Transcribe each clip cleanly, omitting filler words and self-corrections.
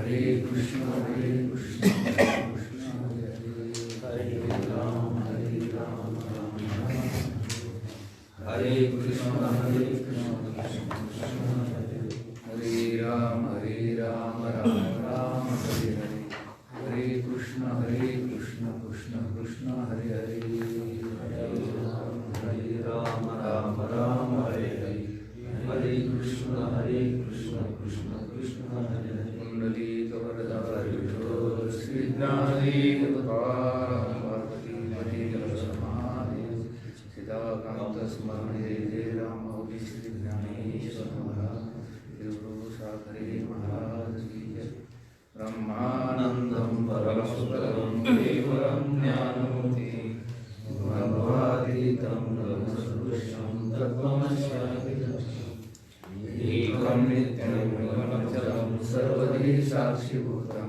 हरे कृष्ण कृष्ण हरे हरे राम हरे कृष्ण राम राम हरे हरे हरे कृष्ण कृष्ण कृष्ण हरे हरे राम राम हरे हरे हरे कृष्ण कृष्ण कृष्ण हरे हरे कुंडलीक वरदारी विठोर श्री ज्ञानदेव पार्वती हरे समादेव सीताकांत स्मरण जय जय राम श्री ज्ञानेश्वर महाराज देवरो साखरे महाराज की जय ब्रह्मानंदं परमसुतरं देवरं ज्ञानमूर्ति भगवातीतं ब्रह्मसदृशं तत्त्वमस्यादिलक्ष्यम् एकं नित्यं निर्मलमचलं सर्वधी साक्षिभूतं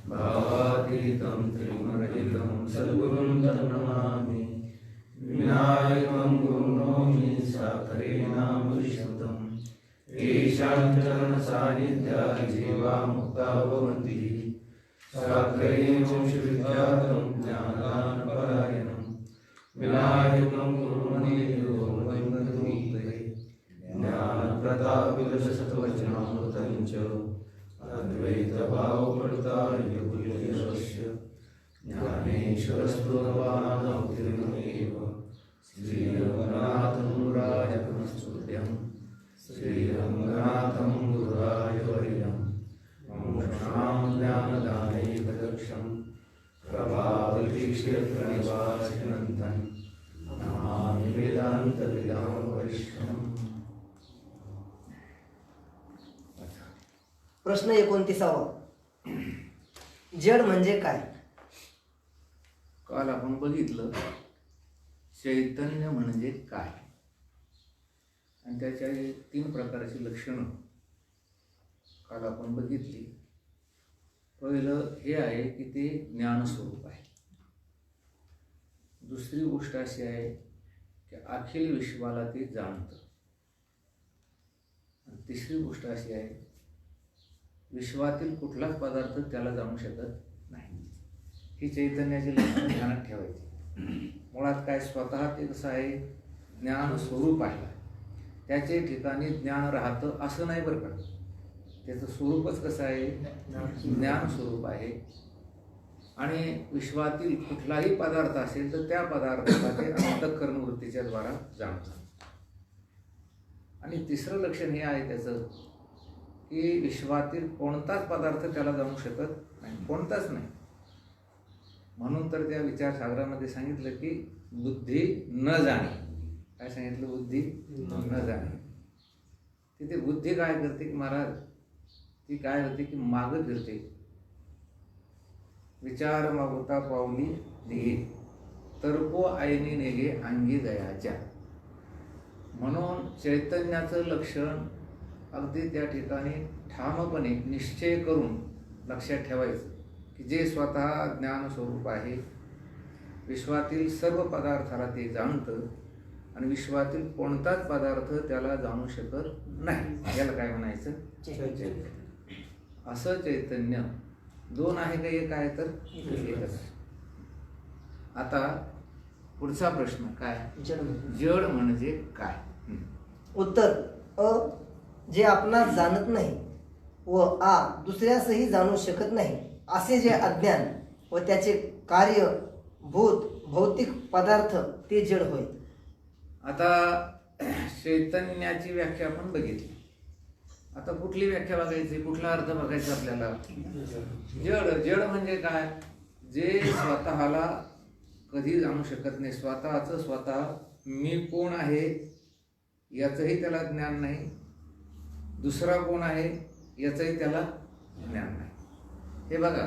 भावातीतं त्रिगुणरहितं सद्गुरुं तन्नमामि विनायकं गुरुनौमि साखरे नाम विशुद्धं येषां चरणसान्निध्यात् जीवा मुक्ता भवन्ति साखरे वंशविख्यातं ज्ञानदानपरायणं विनायकं गुरुमनीयो वन्दे ज्ञानप्रतापविलसत्वचनामृतं च अद्वैतभावपडुतार्यस्य ज्ञानेश्वरस्तुतवानौतीर्णमेव श्रीरङ्गनाथं राजपुनस्तुत्यं श्रीरङ्गनाथं गुरुराजवर्यं मोक्षां ज्ञानदानैकदक्षं प्रभावतीक्षेत्रनिवासिनन्तं नमामि वेदान्तविदां वरिष्ठम्। प्रश्न 29. जड म्हणजे काय? काल आपण बघितलं चैतन्य म्हणजे काय आणि त्याच्या 3 प्रकारची लक्षणं काल आपण बघितली. पहिलं हे आहे की ते ज्ञानस्वरूप आहे. दुसरी गोष्ट अशी आहे की अखिल विश्वाला ते जाणतं. आणि तिसरी गोष्ट अशी आहे विश्वातील कुठलाच पदार्थ त्याला जाणू शकत नाही. ही चैतन्याची लक्षणं ध्यानात ठेवायची. मुळात काय स्वतः ते कसं आहे ज्ञान स्वरूप आहे. त्याचे ठिकाणी ज्ञान राहतं असं नाही बरं का. त्याचं स्वरूपच कसं आहे ज्ञान स्वरूप आहे. आणि विश्वातील कुठलाही पदार्थ असेल तर त्या पदार्थाला ते अंतःकरण वृत्तीच्या द्वारा जाणतं. आणि तिसरं लक्षण हे आहे त्याचं की विश्वातील कोणताच पदार्थ त्याला जाणू शकत नाही, कोणताच नाही. म्हणून तर त्या विचारसागरामध्ये सांगितलं की बुद्धी न जाणे. काय सांगितलं? बुद्धी न जाणे. तिथे बुद्धी काय करते की महाराज ती काय होते की मागं फिरते. विचार मागोता पावली निघे तर्को आयनी निघे अंगी दयाच्या. म्हणून चैतन्याचं लक्षण अगदी त्या ठिकाणी ठामपणे निश्चय करून लक्षात ठेवायचं की जे स्वतः ज्ञानस्वरूप आहे, विश्वातील सर्व पदार्थाला ते जाणतं आणि विश्वातील कोणताच पदार्थ त्याला जाणू शकत नाही. याला काय म्हणायचं? चैतन्य. असं चैतन्य 2 आहे का एक आहे? तर एकच आहे. आता पुढचा प्रश्न काय? जड म्हणजे काय? उत्तर अ. जे आपणास जाणत नाही व आ. दुसऱ्यासही जाणू शकत नाही असे जे अज्ञान व त्याचे कार्य भूत भौतिक पदार्थ ते जड होय. आता चैतन्याची व्याख्या आपण बघितली. आता कुठली व्याख्या बघायची, कुठला अर्थ बघायचा आपल्याला? जड. जड म्हणजे काय? जे स्वतःला कधी जाणू शकत नाही. स्वतःचं स्वतः मी कोण आहे याचंही त्याला ज्ञान नाही, दुसरा कोण आहे याचंही त्याला ज्ञान नाही. हे बघा,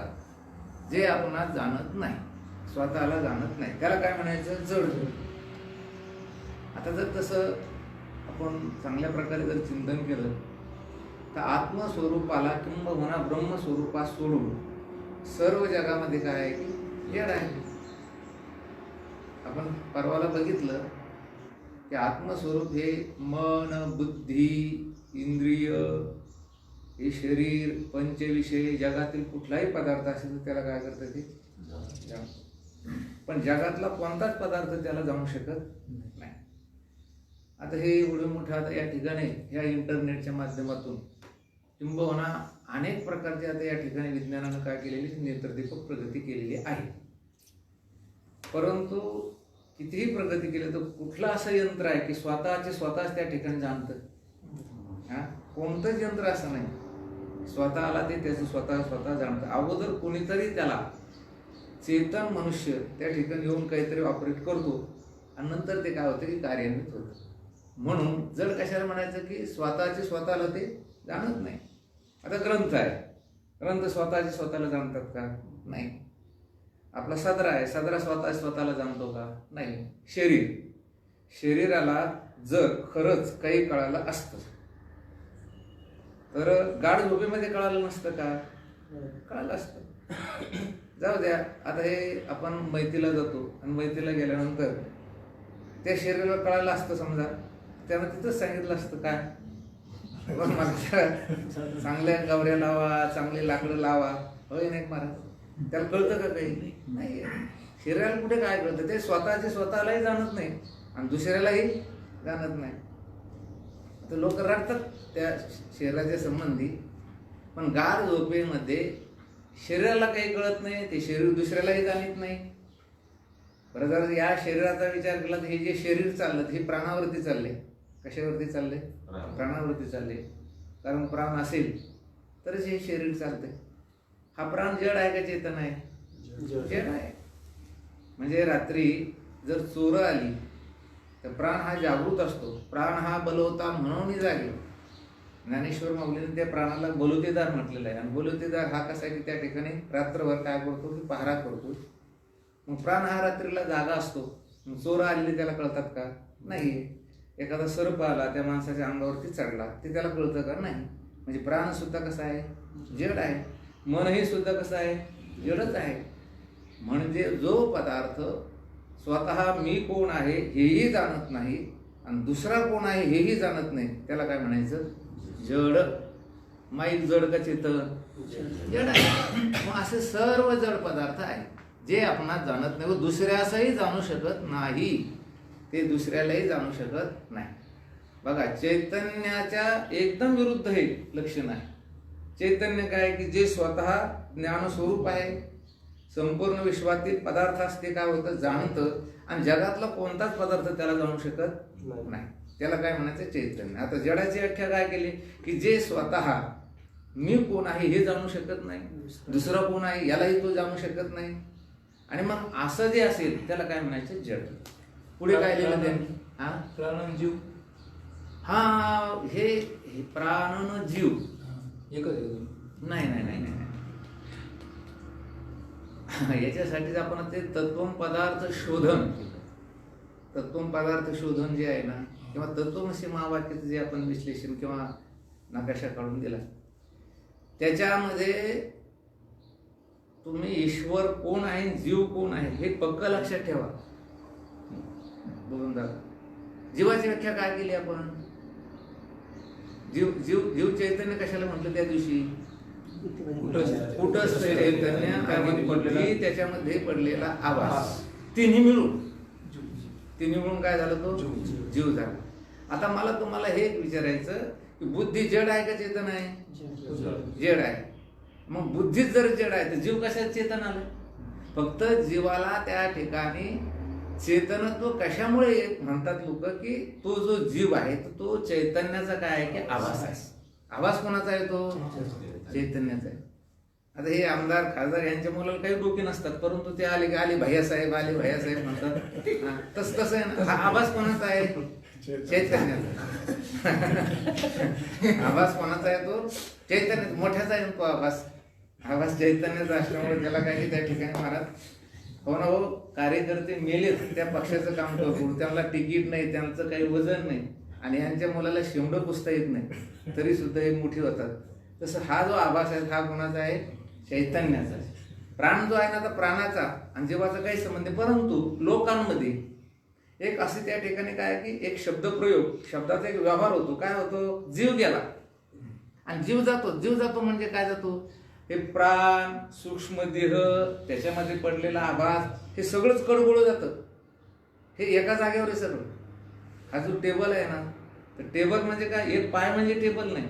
जे आपणास जाणत नाही, स्वतःला जाणत नाही, त्याला काय म्हणायचं? जड. आता जर तसं आपण चांगल्या प्रकारे जर चिंतन केलं तर आत्मस्वरूपाला किंबहुना ब्रह्मस्वरूपात सोडून सर्व जगामध्ये काय आहे की जड आहे. आपण परवाला बघितलं की आत्मस्वरूप हे मन, बुद्धी, इंद्रिय हे शरीर पंचविषय जगातील कुठलाही पदार्थ असेल तर त्याला काय करतं ते जाणतं. पण जगातला कोणताच पदार्थ त्याला जाणू शकत नाही. आता हे एवढं मोठं आता या ठिकाणी ह्या इंटरनेटच्या माध्यमातून किंबहुना अनेक प्रकारचे आता या ठिकाणी विज्ञानानं काय केलेली नेत्रदीपक प्रगती केलेली आहे. परंतु कितीही प्रगती केली तर कुठलं असं यंत्र आहे की स्वतःच त्या ठिकाणी जाणतं? हा, कोणतंच यंत्र असं नाही स्वतःला ते त्याचं स्वतः जाणतं. अगोदर कोणीतरी त्याला चेतन मनुष्य त्या ठिकाणी येऊन काहीतरी ऑपरेट करतो आणि नंतर ते काय होतं की कार्यान्वित होतं. म्हणून जड कशाला म्हणायचं की स्वतःला ते जाणत नाही. आता ग्रंथ आहे, ग्रंथ स्वतःला जाणतात का? नाही. आपला सदरा आहे, सदरा स्वतःला जाणतो का? नाही. शरीराला जर खरंच काही कळालं असतं तर गाढ झोपेमध्ये कळालं नसतं का? कळालं असतं. जाऊ द्या, आता हे आपण मैतीला जातो आणि मैतीला गेल्यानंतर त्या शरीराला कळालं असतं समजा, त्यानं तिथंच सांगितलं असतं काय बघ मला चांगल्या गावऱ्या लावा, चांगले लाकडं लावा, होय नाही महाराज? त्याला कळतं का काही? नाही. शरीराला कुठे काय कळतं? ते स्वतःलाही जाणत नाही आणि दुसऱ्यालाही जाणत नाही. तर लोक रडतात त्या शरीराच्या संबंधी. पण गाढ झोपेमध्ये शरीराला काही कळत नाही, ते शरीर दुसऱ्यालाही जाणत नाही. बरं, जर या शरीराचा विचार केला तर हे जे शरीर चाललं हे प्राणावरती चालले. कशावरती चालले? प्राणावरती चालले. कारण प्राण असेल तरच हे शरीर चालते. हा प्राण जड आहे का चेतन आहे? जड आहे. म्हणजे रात्री जर चोर आली तर प्राण हा जागृत असतो. प्राण हा बलवता म्हणून जागे. ज्ञानेश्वर माऊलीने त्या प्राणाला बलुतेदार म्हटलेलं आहे. आणि बलुतेदार हा कसा आहे की त्या ठिकाणी रात्रभर काय करतो की पहारा करतो. मग प्राण हा रात्रीला जागा असतो. मग चोर आलेले त्याला कळतात का? नाही. एखादा सर्प आला त्या माणसाच्या अंगावरती चढला ते त्याला कळतं का? नाही. म्हणजे प्राण सुद्धा कसा आहे? जड आहे. मनही सुद्धा कसं आहे? जडच आहे. म्हणजे जो पदार्थ स्वतः मी कोण आहे हेही जाणत नाही आणि दुसरा कोण आहे हेही जाणत नाही त्याला काय म्हणायचं? जड. माईक जड का चेतन? जड आहे. मग असे सर्व जड पदार्थ आहे जे आपण जाणत नाही व दुसऱ्यासही जाणू शकत नाही. ते दुसऱ्यालाही जाणू शकत नाही. बघा, चैतन्याच्या एकदम विरुद्ध हे लक्षण आहे. चैतन्य काय की जे स्वतः ज्ञानस्वरूप आहे, संपूर्ण विश्वातील पदार्थ असते काय होतं? जाणतं. आणि जगातला कोणताच पदार्थ त्याला जाणू शकत नाही. त्याला काय म्हणायचं? चैतन्य. आता जडाची व्याख्या काय केली की जे स्वतः मी कोण आहे हे जाणू शकत नाही, दुसरा कोण आहे यालाही तो जाणू शकत नाही. आणि मग असं जे असेल त्याला काय म्हणायचं? जड. पुढे काय लिहिलं त्यांनी? हा, प्राण जीव. हा, हे प्राण जीव एकच नाही नाही नाही नाही. याच्यासाठीच आपण ते तत्वम पदार्थ शोधन केलं. तत्वम पदार्थ शोधन जे आहे ना, किंवा तत्वमसी महावाक्याचं जे आपण विश्लेषण किंवा नकाशा काढून दिला त्याच्यामध्ये तुम्ही ईश्वर कोण आहे, जीव कोण आहे हे पक्क लक्षात ठेवा. बोलून दादा, जीवाची व्याख्या काय केली आपण? जीव जीव जीव चैतन्य कशाला म्हटलं त्या दिवशी? कुटस्थ चैतन्य आणि बुद्धी त्याच्यामध्ये पडलेला आवाज, तिन्ही मिळून काय झालं? तो जीव झाला. आता मला तुम्हाला हे विचारायचं की बुद्धी जड आहे का चेतन आहे? जड आहे. मग बुद्धीच जर जड आहे तर जीव कशात चेतन आलं? फक्त जीवाला त्या ठिकाणी चेतनत्व कशामुळे म्हणतात लोक की तो जो जीव आहे तो चैतन्याचा काय आहे की आवाज आहे. आवाज कोणाचा आहे? तो चैतन्याचा आहे. आता हे आमदार खासदार यांच्या मुलाला काही डोके नसतात, परंतु ते आले की आले भैयासाहेब म्हणतात. तसं आहे ना. हा आवाज कोणाचा आहे? चैतन्याचा. आवाज कोणाचा आहे? तो चैतन्य मोठ्याचा आहे तो आवाज चैतन्याचा असल्यामुळे त्याला काही त्या ठिकाणी महाराज हो ना, हो कार्यकर्ते मेलेत त्या पक्षाचं काम करून, त्यांना तिकीट नाही, त्यांचं काही वजन नाही आणि यांच्या मुलाला शेंबडं पुसता येत नाही तरी सुद्धा हे मोठी होतात. तसं हा जो आभास आहे हा कोणाचा आहे? चैतन्याचा आहे. प्राण जो आहे ना, तर प्राणाचा आणि जीवाचा काही संबंध आहे. परंतु लोकांमध्ये एक असे त्या ठिकाणी काय की एक शब्दप्रयोग, शब्दाचा एक व्यवहार होतो. काय होतो? जीव गेला आणि जीव जातो म्हणजे काय जातो? हे प्राण, सूक्ष्म देह, त्याच्यामध्ये पडलेला आभास, हे सगळंच कडबोळं जातं. हे एका जागेवर आहे सगळं. हा जो टेबल आहे ना, तर टेबल म्हणजे काय? एक पाय म्हणजे टेबल नाही.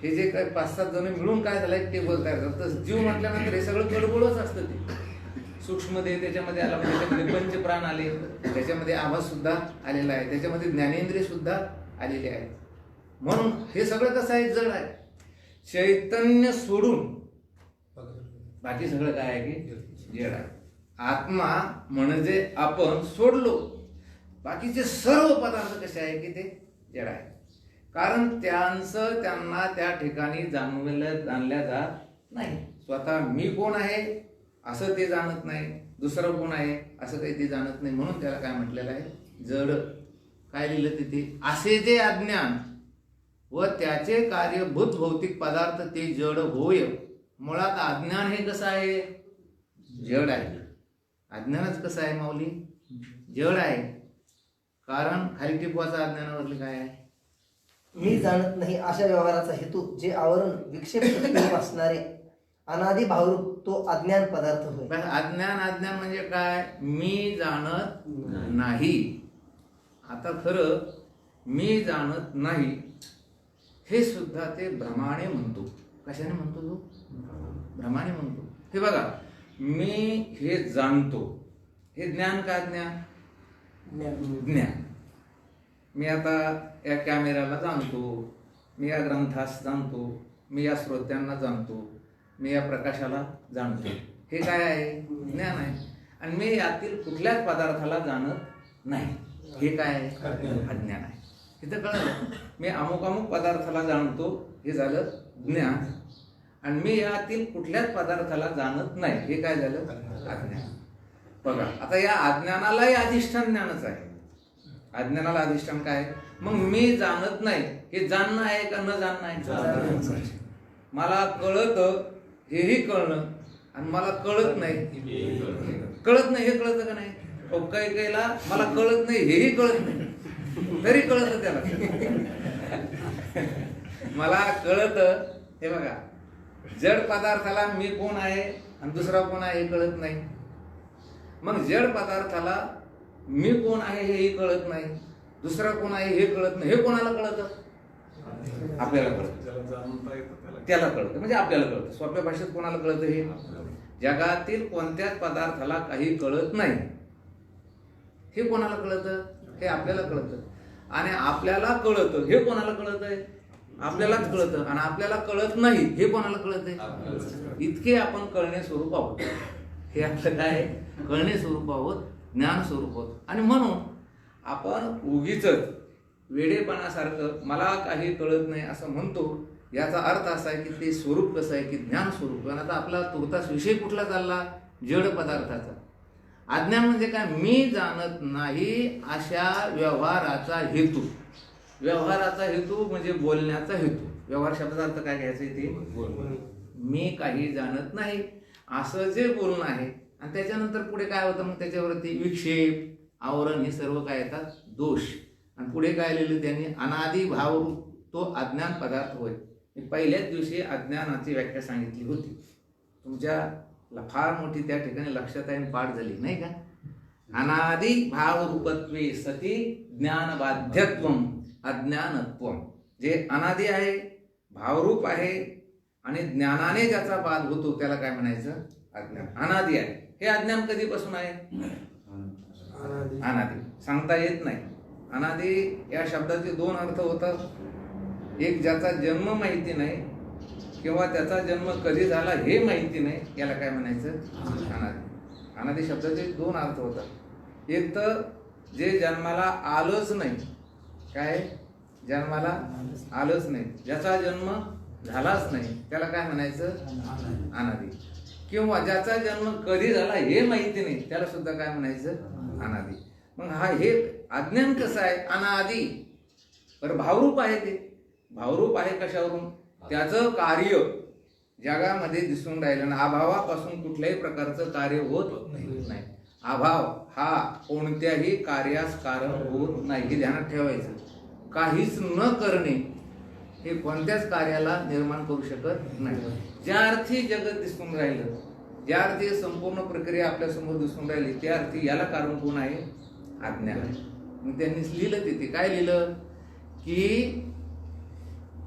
हे जे काय 5-7 जण मिळून काय झालं, एक टेबल तयार झालं. तर जीव म्हटल्यानंतर हे सगळं कडबोळच असतं. ते सूक्ष्म देह त्याच्यामध्ये आला, म्हणजे त्याच्यामध्ये पंचप्राण आले, त्याच्यामध्ये आभास सुद्धा आलेला आहे, त्याच्यामध्ये ज्ञानेंद्रिय सुद्धा आलेले आहेत. म्हणून हे सगळं कसं आहे? जड आहे. चैतन्य सोडून बाकी सगळं काय आहे की जड आहे. आत्मा म्हणजे आपण सोडलो, बाकीचे सर्व पदार्थ कसे आहे की ते जड आहे. कारण त्यांना त्या ठिकाणी जाणल्या जात नाही. स्वतः मी कोण आहे असं ते जाणत नाही, दुसरं कोण आहे असं काही ते जाणत नाही. म्हणून त्याला काय म्हटलेलं आहे? जड. काय लिहिलं तिथे? असे जे अज्ञान व त्याचे कार्यभूत भौतिक पदार्थ ते जड होय. मुळात अज्ञान हे कसं आहे? जड आहे. अज्ञानच कसं आहे माऊली? जड आहे. कारण खाली टिपवाचा अज्ञानावरली काय आहे? मी जाणत नाही अशा व्यवहाराचा हेतू जे आवरण विक्षेप प्रतिबिंब असणारे अनादि भावरूप तो अज्ञान पदार्थ होय. अज्ञान म्हणजे काय? मी जाणत नाही. आता खरं मी जाणत नाही हे सुद्धा ते भ्रमाने म्हणतो. कशाने म्हणतो तो? भ्रमाने म्हणतो. हे बघा, मी हे जाणतो, हे ज्ञान का ज्ञान? ज्ञान. मी आता या कॅमेऱ्याला जाणतो, मी या ग्रंथास जाणतो, मी या श्रोत्यांना जाणतो, मी या प्रकाशाला जाणतो. हे काय आहे? ज्ञान आहे. आणि मी यातील कुठल्याच पदार्थाला जाणत नाही. हे काय आहे? अज्ञान आहे. इथं कळलं? मी अमुक पदार्थाला जाणतो, हे झालं ज्ञान. आणि मी यातील कुठल्याच पदार्थाला जाणत नाही, हे काय झालं? अज्ञान. बघा, आता या अज्ञानालाही अधिष्ठान ज्ञानच आहे. अज्ञानाला अधिष्ठान काय? मग मी जाणत नाही, हे जाणणं आहे का न जाणणं आहे? मला कळत हेही कळणं, आणि मला कळत नाही हे कळतं का नाही? कैकेला मला कळत नाही हेही कळत नाही, तरी कळत त्याला. मला कळत, हे बघा, जड पदार्थाला मी कोण आहे आणि दुसरा कोण आहे हे कळत नाही. मग जड पदार्थाला मी कोण आहे हेही कळत नाही, दुसरा कोण आहे हे कळत नाही. हे कोणाला कळतं? आपल्याला कळतं. त्याला कळतं म्हणजे आपल्याला कळतं. सोप्या भाषेत कोणाला कळतं? हे जगातील कोणत्याच पदार्थाला काही कळत नाही. हे कोणाला कळतं? हे आपल्याला कळतं. आणि आपल्याला कळतं हे कोणाला कळतंय? आपल्यालाच कळतं. आणि आपल्याला कळत नाही हे कोणाला कळतंय? इतके आपण कळणे स्वरूप आहोत. हे आपलं काय? कळणे स्वरूप आहोत, ज्ञान स्वरूप आहोत. आणि म्हणून आपण उगीच वेडेपणासारखं मला काही कळत नाही असं म्हणतो. याचा अर्थ असा आहे की ते स्वरूप कसं आहे की ज्ञान स्वरूप. आणि आता आपला तुर्तास विषय कुठला चालला? जड पदार्थाचा. अज्ञान म्हणजे काय? मी जाणत नाही अशा व्यवहाराचा हेतू. व्यवहाराचा हेतू म्हणजे बोलण्याचा हेतू. व्यवहार शब्दाचा अर्थ काय घ्यायचं ते? मी काही जाणत नाही असं जे बोलणं आहे. आणि त्याच्यानंतर पुढे काय होतं? मग त्याच्यावरती विक्षेप, आवरण, हे सर्व काय येतात? दोष. आणि पुढे काय लिहिलं त्यांनी? अनादि भाव तो अज्ञान पदार्थ होय. मी पहिल्याच दिवशी अज्ञानाची व्याख्या सांगितली होती. तुमच्या फार मोठी त्या ठिकाणी लक्षात आहे, पाठ झाली नाही का? अनादि भाव रूपत्वे सती ज्ञान बाध्यत्वम अज्ञानत्वम. जे अनादि आहे, भावरूप आहे आणि ज्ञानाने ज्याचा बाध होतो त्याला काय म्हणायचं? अज्ञान. अनादि आहे. हे अज्ञान कधीपासून आहे? अनादि. सांगता येत नाही. अनादि या शब्दाचे दोन अर्थ होतात. एक, ज्याचा जन्म माहिती नाही किंवा त्याचा जन्म कधी झाला हे माहिती नाही, याला काय म्हणायचं? अनादि. अनादि शब्दाचे दोन अर्थ होतात. एक तर जे जन्माला आलंच नाही, काय? जन्माला आलंच नाही, ज्याचा जन्म झालाच नाही, त्याला काय म्हणायचं? अनादि. किंवा ज्याचा जन्म कधी झाला हे माहिती नाही, त्याला सुद्धा काय म्हणायचं? अनादि. मग हे अज्ञान कसं आहे? अनादि. बरं, भावरूप आहे. ते भावरूप आहे कशावरून? त्याचं कार्य जगामध्ये दिसून राहिलं ना. अभावापासून कुठल्याही प्रकारचं कार्य होत नाही. अभाव हा कोणत्याही कार्यास कारण होत नाही, हे ध्यानात ठेवायचं. काहीच न करणे हे कोणत्याच कार्याला निर्माण करू शकत नाही. ज्या अर्थी जगत दिसून राहिलं, ज्या अर्थी संपूर्ण प्रक्रिया आपल्यासमोर दिसून राहिली, त्या अर्थी याला कारण कोण आहे? अज्ञान. मग त्यांनी लिहिलं तिथे काय लिहिलं की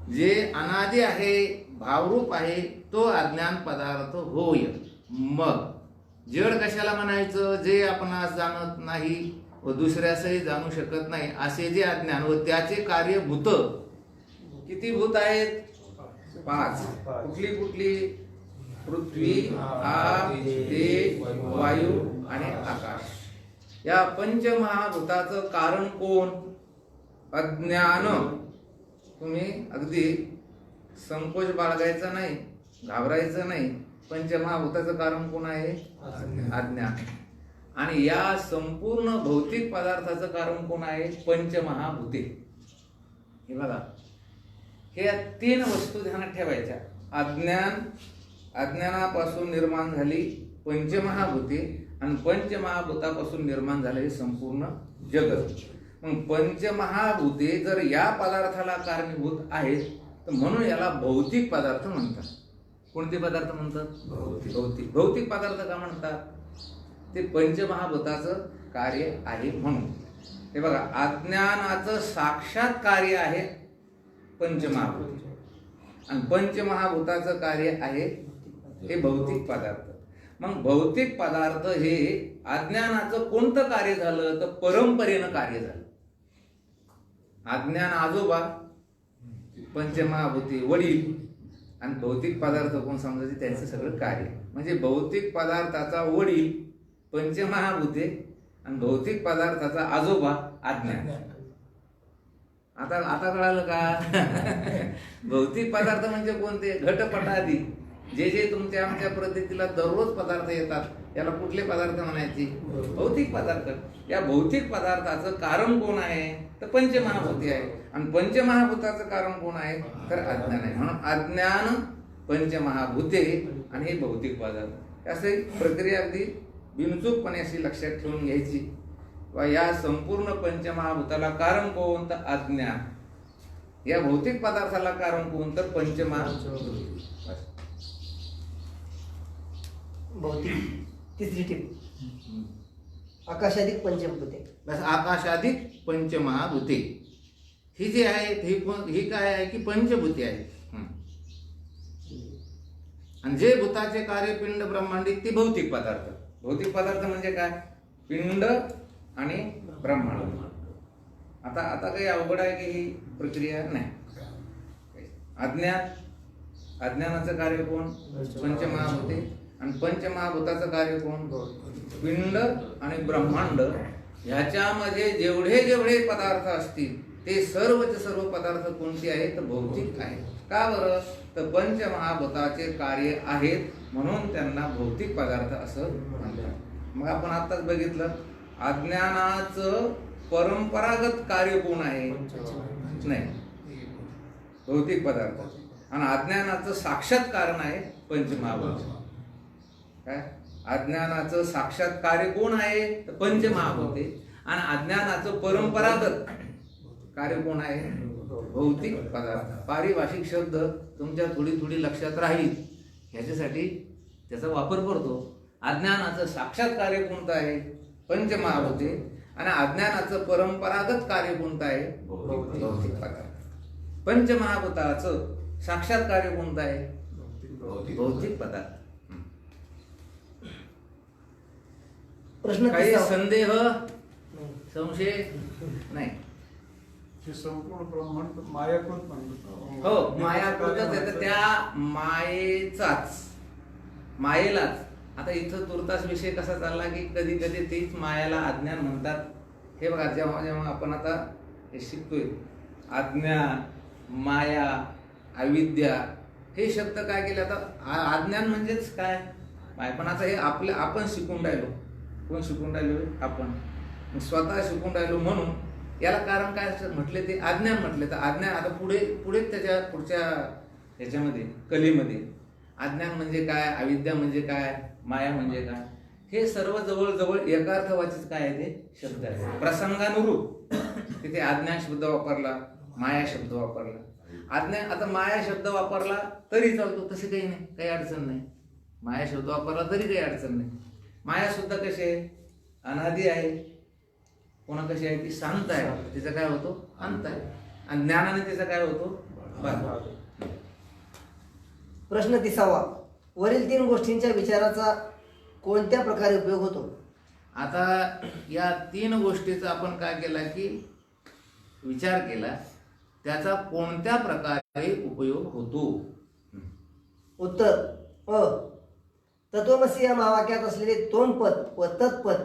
जे अनादि आहे, भावरूप आहे, तो अज्ञान पदार्थ होय. मग जड कशाला म्हणायचं? जे आपणास जाणत नाही व दुसऱ्यासही जाणू शकत नाही असे जे अज्ञान व त्याचे कार्य भूत. किती भूत आहेत? 5. कुठली कुठली? पृथ्वी, आप, तेज, वायू आणि आकाश. या पंचमहाभूताचं कारण कोण? अज्ञान. तुम्ही अगदी संकोच बाळगायचा नाही, घाबरायचं नाही. पंचमहाभूताचं कारण कोण आहे? अज्ञान. आणि या संपूर्ण भौतिक पदार्थाचं कारण कोण आहे? पंचमहाभूते. हे बघा, हे 3 वस्तू ध्यानात ठेवायच्या. अज्ञानापासून निर्माण झाली पंचमहाभूते आणि पंचमहाभूतापासून निर्माण झाले हे संपूर्ण जगत. मग पंचमहाभूते जर या पदार्थाला कारणीभूत आहेत तर म्हणून याला भौतिक पदार्थ म्हणतात. कोणते पदार्थ म्हणतात? भौतिक. भौतिक पदार्थ का म्हणतात? ते पंचमहाभूताचं कार्य आहे म्हणून. हे बघा, अज्ञानाचं साक्षात कार्य आहे पंचमहाभूत आणि पंचमहाभूताचं कार्य आहे हे भौतिक पदार्थ. मग भौतिक पदार्थ हे अज्ञानाचं कोणतं कार्य झालं? तर परंपरेनं कार्य झालं. अज्ञान आजोबा, पंचमहाभूती वडील आणि भौतिक पदार्थ कोण समजायचे? त्यांचं सगळं कार्य. म्हणजे भौतिक पदार्थाचा वडील पंचमहाभूते आणि भौतिक पदार्थाचा आजोबा अज्ञान. आता कळालं का? भौतिक पदार्थ म्हणजे कोणते? घटपटादी. जे जे तुमच्या आमच्या पद्धतीला दररोज पदार्थ येतात याला कुठले पदार्थ म्हणायचे? भौतिक पदार्थ. या भौतिक पदार्थाचं कारण कोण आहे? तर पंचमहाभूती आहे. आणि पंचमहाभूताचं कारण कोण आहे? तर अज्ञान आहे. म्हणून अज्ञान, पंचमहाभूते आणि हे भौतिक पदार्थ. असे प्रक्रिया अगदी बिनचूकपणे अशी लक्षात ठेवून घ्यायची. या संपूर्ण पंचमहाभूताला कारण कोण? तर अज्ञान. या भौतिक पदार्थाला कारण कोण? तर पंचमहाभूत. भौतिक. तिसरी टीप, आकाशाधिक पंचभूते. बस, आकाशाधिक पंचमहाभूते. ही जी आहेत ही काय आहे की पंचभूते आहेत. आणि जे भूताचे कार्य पिंड ब्रह्मांडी ती भौतिक पदार्थ. भौतिक पदार्थ म्हणजे काय? पिंड आणि ब्रह्मांड. आता काही अवघड आहे की ही प्रक्रिया नाही. अज्ञानाचं कार्य कोण? पंचमहाभूते. आणि पंचमहाभूताचं कार्य कोण? पिंड आणि ब्रह्मांड. ह्याच्यामध्ये जेवढे जेवढे पदार्थ असतील ते सर्वचे सर्व पदार्थ कोणते आहेत? तर भौतिक आहेत. का बरं? तर पंचमहाभूताचे कार्य आहेत म्हणून त्यांना भौतिक पदार्थ असं म्हणतात. मग आपण आताच बघितलं, अज्ञानाचं परंपरागत कार्य कोण आहे? नाही, भौतिक पदार्थ. आणि अज्ञानाचं साक्षात कारण आहे पंचमहाभूत. काय? अज्ञानाचं साक्षात कार्य कोण आहे? तर पंचमहाभूते. आणि अज्ञानाचं परंपरागत कार्य कोण आहे? भौतिक पदार्थ. पारिभाषिक शब्द तुमच्या थोडी लक्षात राहील ह्याच्यासाठी त्याचा वापर करतो. अज्ञानाचं साक्षात कार्य कोणतं आहे? पंचमहाभूते. आणि अज्ञानाचं परंपरागत कार्य कोणतं आहे? भौतिक पदार्थ. पंचमहाभूताचं साक्षात कार्य कोणतं आहे? भौतिक पदार्थ. प्रश्न काही संदेह, संशय नाही? संपूर्ण ब्रह्मांड मायाकृत म्हणतो. हो, मायाकृतच आहे. तर त्या मायेलाच आता इथं तुर्तास विषय कसा चालला की कधी कधी तीच मायाला अज्ञान म्हणतात. हे बघा, जेव्हा जेव्हा आपण आता हे शिकतोय, अज्ञान, माया, अविद्या हे शब्द काय केले? आता अज्ञान म्हणजेच काय? पण आता हे आपण शिकून राहिलो. कोण शिकून राहिलो? आपण स्वतः शिकून राहिलो. म्हणून याला कारण काय म्हटले? ते अज्ञान म्हटले. तर अज्ञान आता पुढे त्याच्या पुढच्या ह्याच्यामध्ये कलीमध्ये अज्ञान म्हणजे काय, अविद्या म्हणजे काय, माया म्हणजे काय, हे सर्व जवळजवळ एकार्थवाचीच काय आहे ते शब्द आहे. प्रसंगानुरूप तिथे अज्ञान शब्द वापरला, माया शब्द वापरला. आज्ञा आता माया शब्द वापरला तरी चालतो, तसे काही नाही, काही अडचण नाही. माया शब्द वापरला तरी काही अडचण नाही. माया सुद्धा कशी आहे, अनादी आहे. पुन्हा कशी आहे, ती शांत आहे, तिचा काय होतो अंत आहे. आणि ज्ञानाने तिचा काय होतो बाध. प्रश्न 30वा. वरील 3 गोष्टींच्या विचाराचा कोणत्या प्रकारे उपयोग होतो? आता या 3 गोष्टीचा आपण काय केला की विचार केला, त्याचा कोणत्या प्रकारे उपयोग होतो. उत्तर अ. तत्वमसी या महावाक्यात असलेले तोंडपद व तत्पद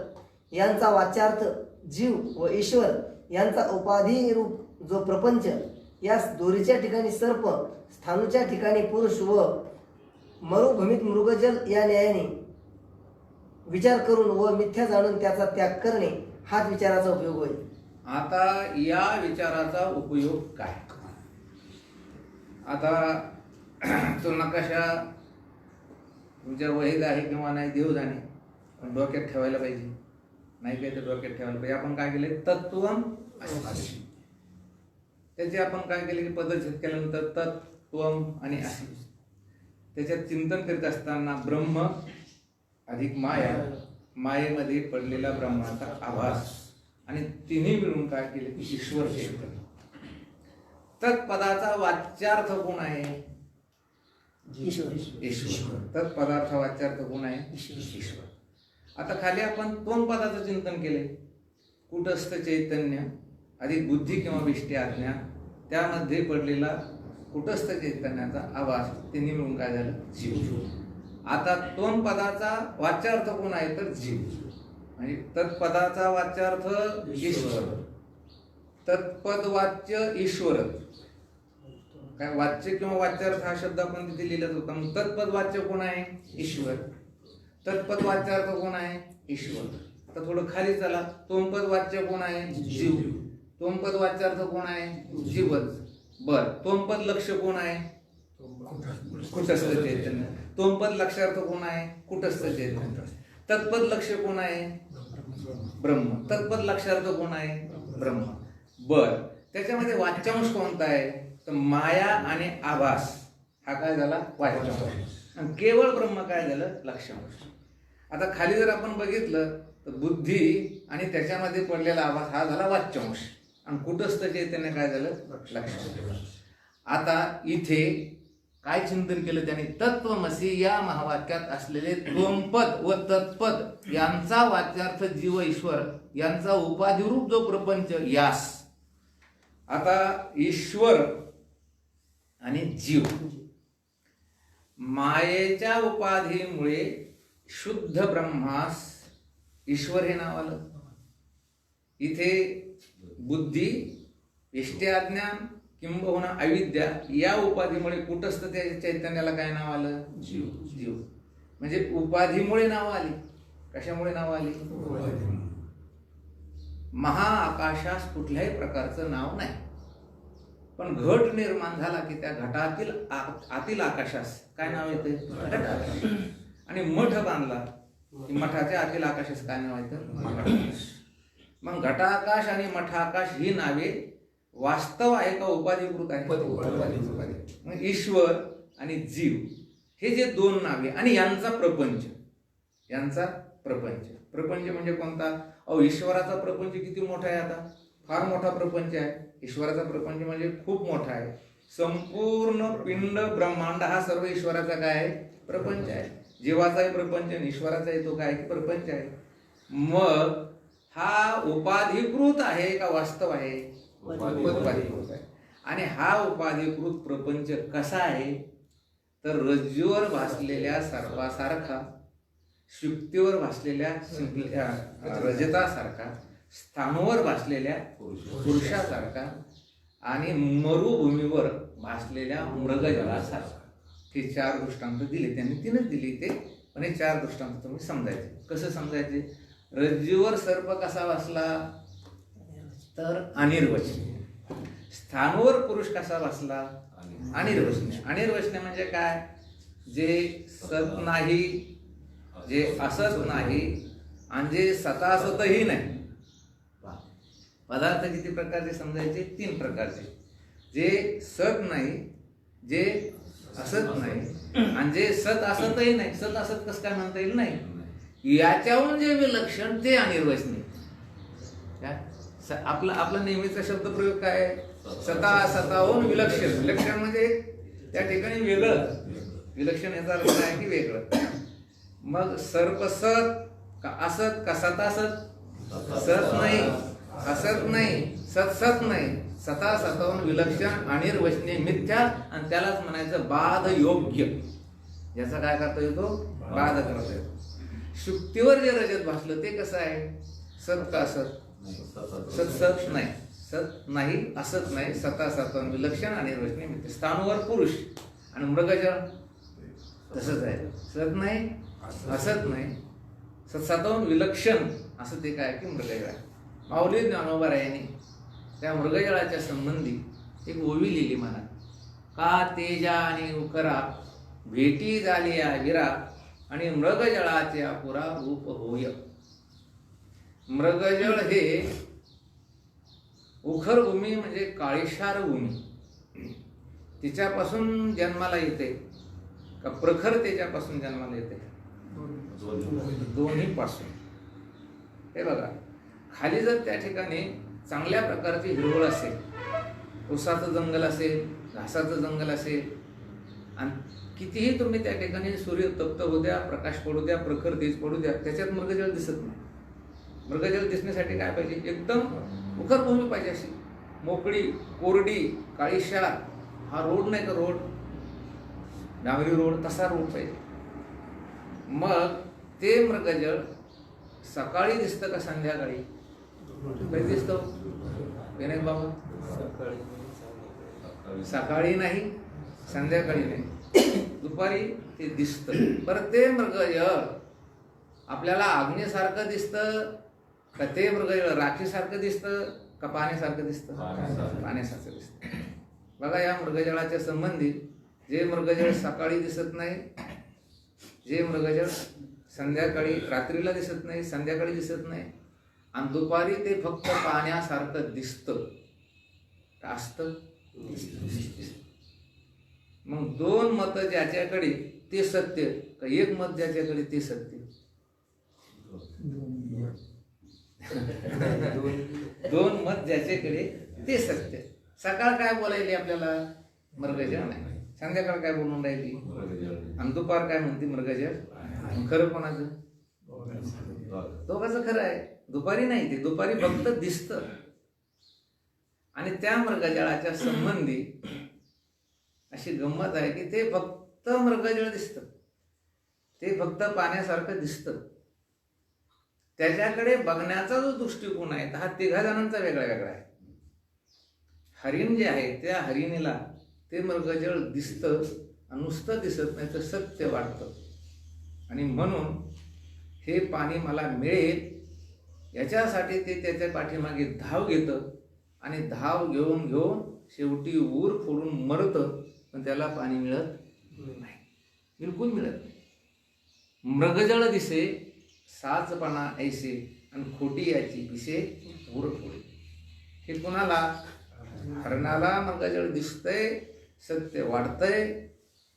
यांचा वाच्यार्थ जीव व ईश्वर यांचा उपाधी रूप जो प्रपंच, यास दोरीच्या ठिकाणी सर्प, स्थानूच्या ठिकाणी पुरुष व मरुभूमीत मृगजल या न्यायाने विचार करून व मिथ्या जाणून त्याचा त्याग करणे हाच विचाराचा उपयोग होईल. आता या विचाराचा उपयोग काय? आता तो नकाशा तुमच्या वहीत आहे किंवा नाही देव जाणे, पण डोक्यात ठेवायला पाहिजे. नाही काही तर डोक्यात ठेवायला पाहिजे. आपण काय केले, तत्वम असी. त्याचे आपण काय केले की पदच्छेद केल्यानंतर तत्वम आणि असी. त्याच्यात चिंतन करीत असताना ब्रह्म अधिक माया, मायेमध्ये पडलेला ब्रह्माचा आभास आणि तिन्ही मिळून काय केले की ईश्वर चैतन्य. तत्पदाचा वाच्यार्थ कोण आहे? ईश्वर. ईश्वर. तत्पदार्थ वाच्यार्थ कोण आहे? ईश्वर. आता खाली आपण दोन पदाचं चिंतन केले, कुटस्थ चैतन्य अधिक बुद्धी किंवा विष्टी आज्ञा, त्यामध्ये पडलेला कुटस्थ चैतन्याचा आवाज, तिन्ही मिळून काय झालं? जीव. आता दोन पदाचा वाच्यार्थ कोण आहे तर जीव, म्हणजे तत्पदाचा वाच्यार्थ ईश्वर, तत्पद वाच्य ईश्वर. काय वाच्य किंवा वाच्यार्थ हा शब्द आपण तिथे लिहिलाच होता. मग तत्पद वाच्य कोण आहे? ईश्वर. तत्पद वाच्यार्थ कोण आहे? ईश्वर. आता थोडं खाली चला, तोंपद वाच्य कोण आहे? जीव. तोंपद वाच्यार्थ कोण आहे? जीवच. बर, तोंपद लक्ष कोण आहे? कुटस्थ चैतन्य. तोंपद लक्षार्थ कोण आहे? कुटस्थ चैतन्य. तत्पद लक्ष कोण आहे? ब्रह्म. तत्पद लक्षार्थ कोण आहे? ब्रह्म. बर, त्याच्यामध्ये वाच्यांश कोणता आहे तर माया आणि आभास, हा काय झाला? वाच्यांश. आणि केवळ ब्रह्म काय झालं? लक्षांश. आता खाली जर आपण बघितलं तर बुद्धी आणि त्याच्यामध्ये पडलेला आभास हा झाला वाच्यांश, आणि कुटस्थ चैतन्य काय झालं? लक्षांश. आता इथे काय चिंतन केलं त्याने? तत्वमसी या महावाक्यात असलेले त्वमपद व तत्पद यांचा वाच्यार्थ जीव ईश्वर यांचा उपाधिरूप जो प्रपंच यास. आता ईश्वर आणि जीव, मायेच्या उपाधीमुळे शुद्ध ब्रह्मास ईश्वर हे नाव आलं. इथे बुद्धी, इष्टाज्ञान किंबहुना अविद्या या उपाधीमुळे कुटस्थ चैतन्याला काय नाव आलं? जीव. जीव म्हणजे उपाधीमुळे नाव आली. कशामुळे नाव आली? महाआकाशास कुठल्याही प्रकारचं नाव नाही, पण घट निर्माण झाला की त्या घटातील आतील आकाशास काय नाव येते? घटाकाश. आणि मठ बांधला की मठाच्या आतील आकाशास काय नाव येतं? मठाकाश. मग घटाकाश आणि मठाकाश ही नावे वास्तव आहे का उपाधिकृत आहे? उपाधी. मग ईश्वर आणि जीव हे जे दोन नावे आणि यांचा प्रपंच, यांचा प्रपंच. प्रपंच म्हणजे कोणता? ईश्वराचा प्रपंच किती मोठा आहे? आता फार मोठा प्रपंच आहे. ईश्वराचा प्रपंच म्हणजे खूप मोठा आहे. संपूर्ण पिंड ब्रह्मांड हा सर्व ईश्वराचा काय आहे? प्रपंच आहे. जीवाचाही प्रपंच आणि ईश्वराचाही तो काय की प्रपंच आहे. मग हा उपाधिकृत आहे का वास्तव आहे? उपाधिकृत आहे. आणि हा उपाधिकृत प्रपंच कसा आहे तर रज्जूवर भासलेल्या सर्पासारखा, शुक्तीवर भासलेल्या रजतासारखा, स्थानूवर भासलेल्या पुरुषासारखा आणि मरुभूमीवर भासलेल्या मृगजलासारखा. हे 4 दृष्टांत दिले त्यांनी. 3च दिली ते, पण हे 4 दृष्टांत तुम्ही समजायचे. कसं समजायचे? रज्जूवर सर्प कसा भासला तर अनिर्वचनीय. स्थानूवर पुरुष कसा भासला? अनिर्वचनीय. अनिर्वचनीय म्हणजे काय? जे सत नाही, जे असत नाही आणि जे सतासतही नाही. पदार्थ किती प्रकारचे समजायचे? 3 प्रकारचे. जे सत नाही, जे असत नाही, आणि जे सत असतही नाही. सत असत कसं काय म्हणता येईल नाही. याच्याहून जे विलक्षण ते अनिर्वचनीय. आपला नेहमीचा शब्दप्रयोग काय आहे? सताहून विलक्षण. विलक्षण म्हणजे त्या ठिकाणी वेगळं. विलक्षण याचा अर्थ आहे की वेगळं. मग सर्प सत का असत का सतासत? सत नाही, असत नाही, सत नाही. सताहून विलक्षण अनिर्वचनीय मिथ्या, आणि त्यालाच म्हणायचं बाध योग्य. याचा काय करता येतो? बाध करता येतो. शुक्तीवर जे रजत भासलं ते कसं आहे? सत का असत? सत नाही, सत नाही, असत नाही. सताहून विलक्षण अनिर्वचनीय मिथ्या. स्थाणूवर पुरुष आणि मृगजळ तसंच आहे. सत नाही, असत नाही, सताहून विलक्षण असं ते काय की मृगजळ आहे. माऊली ज्ञानोबारायांनी त्या मृगजळाच्या संबंधी एक ओवी लिहिली म्हणा. का तेजा आणि उखरा भेटी झाली विरा, आणि मृगजळाच्या पुरा रूप होय. मृगजळ हे उखर भूमी म्हणजे काळीशार भूमी, तिच्यापासून जन्माला येते का प्रखर त्याच्यापासून जन्माला येते? दोन्ही पासून. हे बघा, खाली जर त्या ठिकाणी चांगल्या प्रकारची हिरवळ असेल, ऊसाचं जंगल असेल, घासाचं जंगल असेल, आणि कितीही तुम्ही त्या ठिकाणी सूर्य तप्त होऊ द्या, प्रकाश पडू द्या, प्रखर तेज पडू द्या, त्याच्यात मृगजळ दिसत नाही. मृगजळ दिसण्यासाठी काय पाहिजे? एकदम उखर भूमी पाहिजे, अशी मोकळी, कोरडी, काळीशार. हा रोड नाही का, रोड डांगरी रोड, तसा रोड पाहिजे. मग ते मृगजळ सकाळी दिसतं का संध्याकाळी? कधी दिसतं विनायक बाबा? सकाळी नाही, संध्याकाळी नाही, दुपारी ते दिसतं. बरं, ते मृगजळ आपल्याला अग्नीसारखं दिसतं का ते मृगजळ राखीसारखं दिसतं का पाण्यासारखं दिसतं? पाण्यासारखं दिसतं. बघा, या मृगजळाच्या संबंधित जे मृगजळ सकाळी दिसत नाही, जे मृगजळ संध्याकाळी, रात्रीला दिसत नाही, संध्याकाळी दिसत नाही, आणि दुपारी ते फक्त पाण्यासारखं दिसतं का असतं? मग दोन मत ज्याच्याकडे ते सत्य का एक मत ज्याच्याकडे ते सत्य? दोन मत ज्याच्याकडे ते सत्य. सकाळ काय बोलायली आपल्याला? मृगजळ नाही. संध्याकाळ काय बोलून राहिली? आणि दुपार काय म्हणते? मृगजळ. खरं कोणाचं? दोघांचं खरं आहे. दुपारी नाही, ते दुपारी फक्त दिसतं. आणि त्या मृगजळाच्या संबंधी अशी गंमत आहे की ते फक्त मृगजळ दिसतं, ते फक्त पाण्यासारखं दिसतं. त्याच्याकडे बघण्याचा जो दृष्टिकोन आहे हा तिघा जणांचा वेगळा वेगळा आहे. हरिण जे आहे त्या हरिणीला ते मृगजळ दिसतं, नुसतं दिसत नाही तर सत्य वाटतं. आणि म्हणून हे पाणी मला मिळेल याच्यासाठी ते त्याच्या पाठीमागे धाव घेतं, आणि धाव घेऊन घेऊन शेवटी ऊर फोडून मरतं, पण त्याला पाणी मिळत नाही, बिलकुल मिळत नाही. मृगजळ दिसे साचपणा ऐसे, आणि खोटी याची पिसे ऊर फोडे. हे कुणाला? हरणाला मृगजळ दिसतंय, सत्य वाढतंय,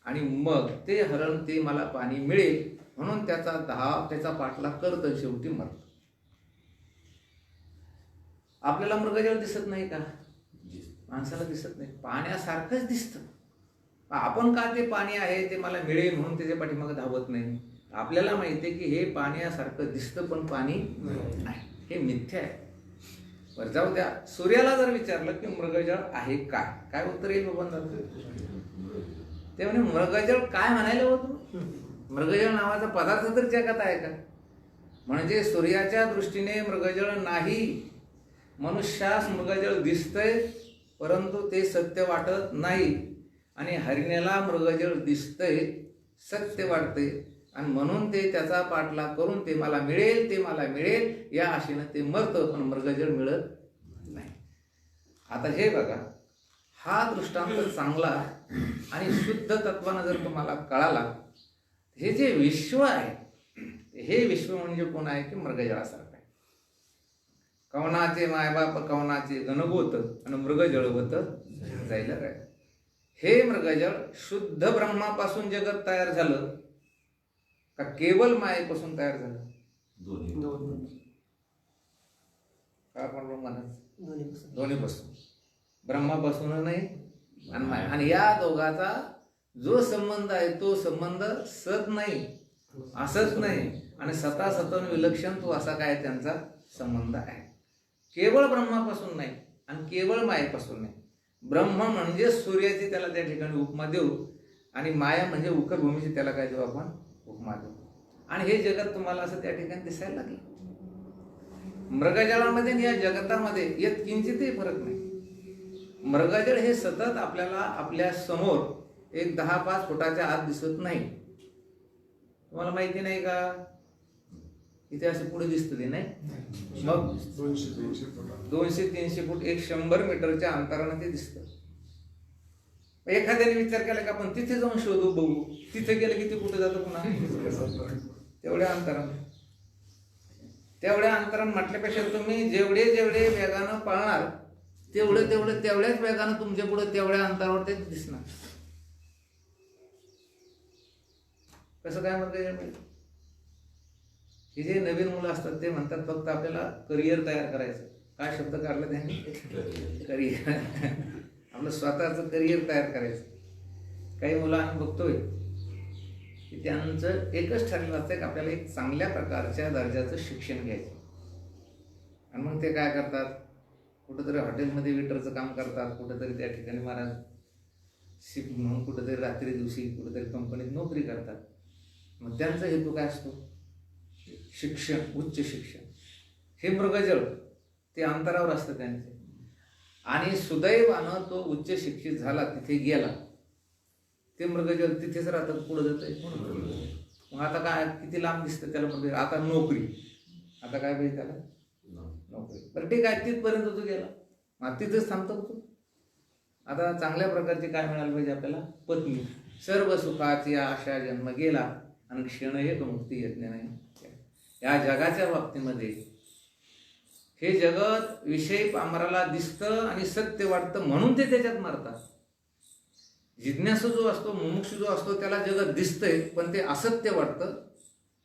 आणि मग ते हरण ते मला पाणी मिळेल म्हणून त्याचा पाठलाग करतं, शेवटी मरतं. आपल्याला मृगजळ दिसत नाही का? माणसाला दिसत नाही, पाण्यासारखंच दिसतं. आपण का ते पाणी आहे ते मला मिळेल म्हणून त्याच्या पाठीमागे धावत नाही? आपल्याला माहिती आहे की हे पाण्यासारखं दिसतं पण पाणी नाही, हे मिथ्या आहे. बरं, जाऊ द्या. सूर्याला जर विचारलं की मृगजळ आहे काय उत्तर येईल बाबा? ते म्हणे मृगजळ काय म्हणायला होतो? मृगजळ नावाचा पदार्थ तर जगात आहे का? म्हणजे सूर्याच्या दृष्टीने मृगजळ नाही. मनुष्यास मृगजळ दिसतंय परंतु ते सत्य वाटत नाही, आणि हरिणेला मृगजळ दिसतंय, सत्य वाटते, आणि म्हणून ते त्याचा पाठलाग करून ते मला मिळेल या आशेनं ते मरतं, पण मृगजळ मिळत नाही. आता हे बघा, हा दृष्टांत चांगला आणि शुद्ध तत्वानं जर तुम्हाला कळाला, हे जे विश्व आहे हे विश्व म्हणजे कोण आहे की मृगजळासारखं आहे. कवनाचे मायबाप कवनाचे गणगोत आणि मृगजळ होत जायला काय. हे मृगजळ शुद्ध ब्रह्मापासून जगत तयार झालं का केवळ मायेपासून तयार झालं? का आपण म्हणत दोन्हीपासून. ब्रह्मापासून नाही आणि माया. आणि या दोघाचा जो संबंध आहे तो संबंध सत नाही, असत नाही आणि सता सतन विलक्षण तो असा काय त्यांचा संबंध आहे. केवळ ब्रह्मापासून नाही आणि केवळ मायेपासून नाही. ब्रह्म म्हणजे सूर्याची त्याला त्या ठिकाणी उपमा देऊ आणि माया म्हणजे उखर भूमीची त्याला काय देऊ आपण उपमा देऊ. आणि हे जगत तुम्हाला असं त्या ठिकाणी दिसायला लागले. मृगजळामध्ये आणि या जगतामध्ये यात किंचितही फरक नाही. मृगजळ हे सतत आपल्याला आपल्या समोर एक 10-5 फुटाच्या आत दिसत नाही. तुम्हाला माहिती नाही का? इथे असं पुढे दिसत ते नाही. मग 200-300 फूट 100 मीटरच्या अंतराने ते दिसतं. एखाद्याने विचार केला की आपण तिथे जाऊन शोधू बघू. तिथे गेलं की ते कुठे जातं पुन्हा तेवढ्या अंतराने. तेवढ्या अंतराने म्हटल्यापेक्षा तुम्ही जेवढे जेवढे वेगानं पळणार तेवढ्याच वेगानं तुमच्या पुढे तेवढ्या अंतरावर ते दिसणार. कसं काय म्हणते? हे जे नवीन मुलं असतात ते म्हणतात फक्त आपल्याला करिअर तयार करायचं. काय शब्द काढला त्यांनी? करिअर. आपलं स्वतःचं करिअर तयार करायचं. काही मुलं आम्ही बघतोय की त्यांचं एकच ठरलेलं असतं की आपल्याला एक चांगल्या प्रकारच्या दर्जाचं शिक्षण घ्यायचं. आणि मग ते काय करतात? कुठंतरी हॉटेलमध्ये वेटरचं काम करतात, कुठंतरी त्या ठिकाणी महाराज शिप म्हणून कुठंतरी रात्री दिवशी कुठंतरी कंपनीत नोकरी करतात. मग त्यांचा हेतू काय असतो? शिक्षण, उच्च शिक्षण. हे मृगजळ ते अंतरावर असतं त्यांचे. आणि सुदैवानं तो उच्च शिक्षित झाला, तिथे गेला, ते मृगजळ तिथेच राहतात, पुढे जातंय. मग आता काय किती लांब दिसतं त्याला मृगजळ? आता नोकरी. आता काय पाहिजे त्याला? नोकरी. बरं ठीक आहे, तिथपर्यंत तो गेला, मग तिथेच थांबतो तू. आता चांगल्या प्रकारची काय मिळाली पाहिजे आपल्याला? पत्नी. सर्व सुखाची आशा जन्म गेला आणि क्षण एक मुक्ती येत नाही. या जगाच्या बाबतीमध्ये हे जगत विषय पामराला दिसतं आणि सत्य वाटतं म्हणून ते त्याच्यात मारतात. जिज्ञासू जो असतो, मुमुक्षू जो असतो, त्याला जगत दिसतंय पण ते असत्य वाटतं,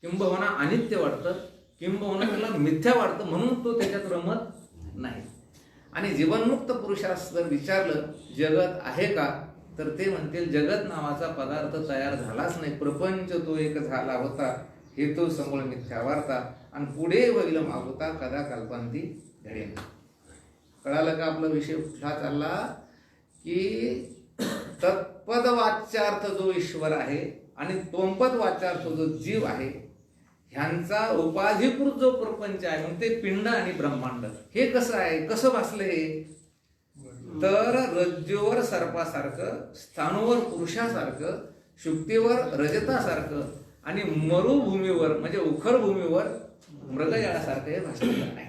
किंबहुना अनित्य वाटतं, किंबहुना त्याला मिथ्या वाटतं म्हणून तो त्याच्यात रमत नाही. आणि जीवनमुक्त पुरुषास जर विचारलं जगत आहे का, तर ते म्हणतील जगत नावाचा पदार्थ तयार झालाच नाही. प्रपंच तो एक झाला होता, हे तो समूळ मिथ्या वार्ता, आणि पुढे होईल मागुता कदा कल्पांती घडेल. कळालं का आपला विषय कुठला चालला? की तत्पद वाच्यार्थ जो ईश्वर आहे आणि तोंपद वाच्यार्थ जो जीव आहे, ह्यांचा उपाधिकृत जो प्रपंच आहे, मग ते पिंड आणि ब्रह्मांड, हे कसं आहे, कसं भासलं हे? तर रज्जूवर सर्पासारखं, स्थानूवर पुरुषासारखं, शुक्तीवर रजतासारखं आणि मरुभूमीवर म्हणजे उखर भूमीवर मृगजळासारखं हे भासलेलं आहे.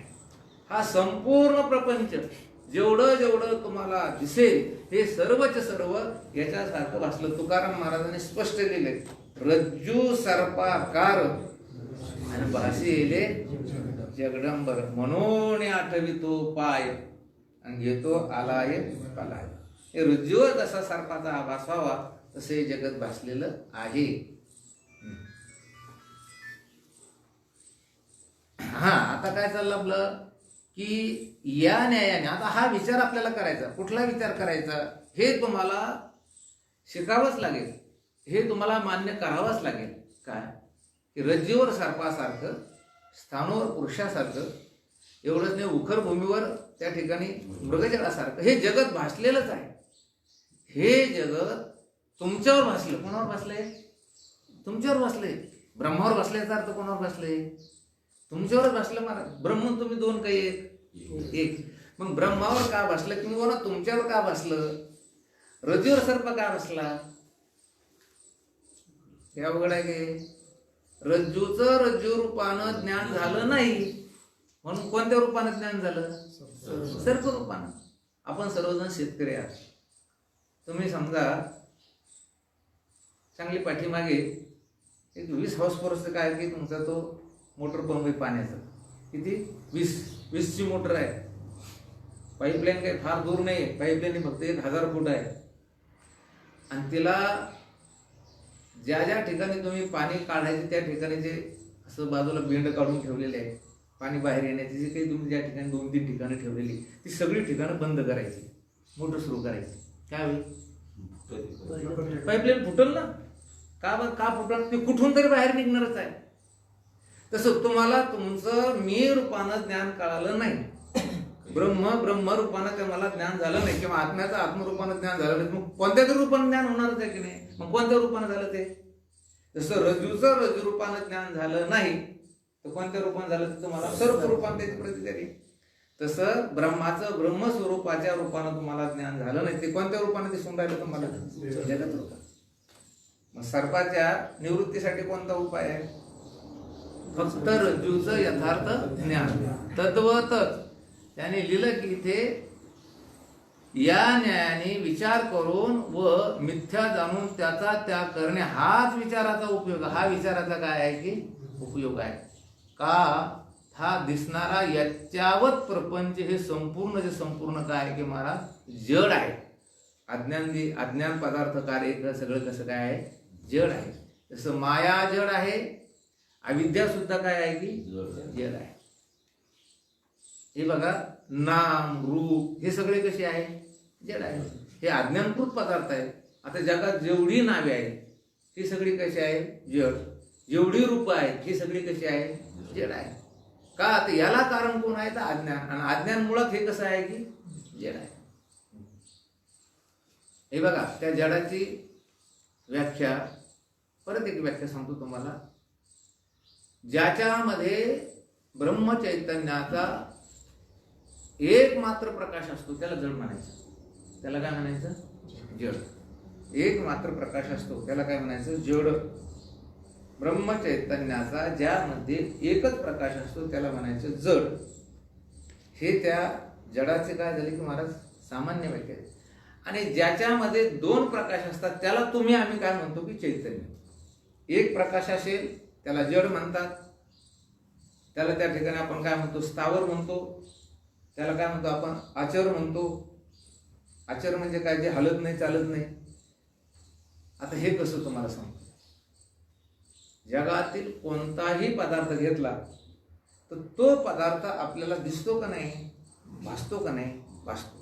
हा संपूर्ण प्रपंच जेवढं जेवढं तुम्हाला दिसेल हे सर्वच सर्व याच्यासारखं भासलं. तुकाराम महाराजांनी स्पष्ट केले, रज्जू सर्पाकार आणि भासेले जगडंबर, म्हणून आठवितो पाय आणि घेतो आलाय पालाय. हे रज्जूवर जसा सर्पाचा आभास व्हावा तसे जगत भासलेलं आहे. हा, आता काय चाललं आपलं की या न्यायाने आता हा विचार आपल्याला करायचा. कुठला विचार करायचा हे तुम्हाला शिकावंच लागेल, हे तुम्हाला मान्य करावंच लागेल. काय की रज्जूवर सर्पासारखं, स्थानूवर पुरुषासारखं, एवढंच नाही उखर भूमीवर त्या ठिकाणी मृगजळासारखं हे जगत भासलेलंच आहे. हे जगत तुमच्यावर भासलं. कोणावर भासलंय? तुमच्यावर भासलंय. ब्रह्मावर भासल्याचा अर्थ कोणावर भासलंय? तुमच्यावर भासलं महाराज. ब्रह्म तुम्ही दोन काही एक. मग ब्रह्मावर का भासलं किंवा तुमच्यावर का भासलं? रज्जूवर सर्प का भासला? हे अवघड आहे की. रज्जूचं रज्जू रूपानं ज्ञान झालं नाही म्हणून कोणत्या रूपानं ज्ञान झालं? सर्प रूपानं. आपण सर्वजण शेतकरी आहात. तुम्ही समजा चांगली पाठीमागे एक 20 हॉर्स काय की तुमचा तो मोटर पंप आहे पाण्याचा, किती 20ची मोटर आहे. पाईपलाईन काही फार दूर नाही आहे, पाईपलाईन फक्त 1000 फूट आहे. आणि तिला ज्या ज्या ठिकाणी तुम्ही पाणी काढायचे त्या ठिकाणी जे असं बाजूला बेंड काढून ठेवलेले आहे पाणी बाहेर येण्याची, जी काही तुम्ही ज्या ठिकाणी 2-3 ठिकाणं ठेवलेली ती सगळी ठिकाणं बंद करायची, मोटर सुरू करायची. काय होईल? पाईपलाईन फुटल ना. का फुटल? ते कुठून तरी बाहेर निघणारच आहे. तसं तुम्हाला तुमचं मी रूपानं ज्ञान कळालं नाही, ब्रह्म रूपानं ते मला ज्ञान झालं नाही, किंवा आत्म्याचं आत्मरूपानं ज्ञान झालं नाही, मग कोणत्या तरी रूपानं ज्ञान होणारच आहे की नाही? मग कोणत्या रूपानं झालं ते? जसं रज्जूचं रज्जू रूपानं ज्ञान झालं नाही तर कोणत्या रूपानं झालं ते तुम्हाला सर्व रूपानं त्याची प्रतिकारी. तसं ब्रह्माचं ब्रह्मस्वरूपाच्या रूपानं तुम्हाला ज्ञान झालं नाही, ते कोणत्या रूपानं दिसून राहिलं तुम्हाला? जगत रूपानं. मग सर्पाच्या निवृत्तीसाठी कोणता उपाय आहे? फक्त रज्जूचं यथार्थ ज्ञान. तद्वतच त्याने लिहिलं की इथे या न्यायाने विचार करून व मिथ्या जाणून त्याचा त्याग करणे हाच विचाराचा उपयोग. हा विचाराचा काय आहे की उपयोग आहे का? हा दिसणारा याच्यावत प्रपंच हे संपूर्ण काय आहे की महाराज जड आहे. अज्ञान पदार्थ कार्य सगळं कसं काय आहे? जड आहे. जसं माया जड आहे, अविद्या सुद्धा काय आहे की जड आहे. हे बघा, नाम रूप हे सगळे कसे आहे? जड आहे. हे अज्ञानकृत पदार्थ आहे. आता जगात जेवढी नावे आहेत ती सगळी कशी आहे? जड. जेवढी रूप आहेत ही सगळी कशी आहे? जड आहे. का? तर याला कारण कोण आहे? तर अज्ञान. आणि अज्ञान मुळात हे कसं आहे की जड आहे. हे बघा, त्या जडाची व्याख्या, परत एक व्याख्या सांगतो तुम्हाला. ज्याच्यामध्ये ब्रह्मचैतन्याचा एक मात्र प्रकाश असतो त्याला जड म्हणायचं. त्याला काय म्हणायचं? जड. एक मात्र प्रकाश असतो त्याला काय म्हणायचं? जड. ब्रह्मचैतन्याचा ज्यामध्ये एकच प्रकाश असतो त्याला म्हणायचं जड. हे त्या जडाचे काय झाले की महाराज सामान्य व्याख्या. आणि ज्याच्यामध्ये 2 प्रकाश असतात त्याला आम्ही काय म्हणतो की चैतन्य. एक प्रकाश असेल त्याला जड म्हणतात. त्याला त्या ठिकाणी आपण काय म्हणतो? स्थावर म्हणतो. त्याला काय म्हणतो आपण? आचर म्हणतो. आचर म्हणजे काय? जे हलत नाही, चालत नाही. आता हे कसं तुम्हाला सांगतो. जगातील कोणताही पदार्थ घेतला तर तो पदार्थ आपल्याला दिसतो का नाही? भासतो का नाही? भासतो.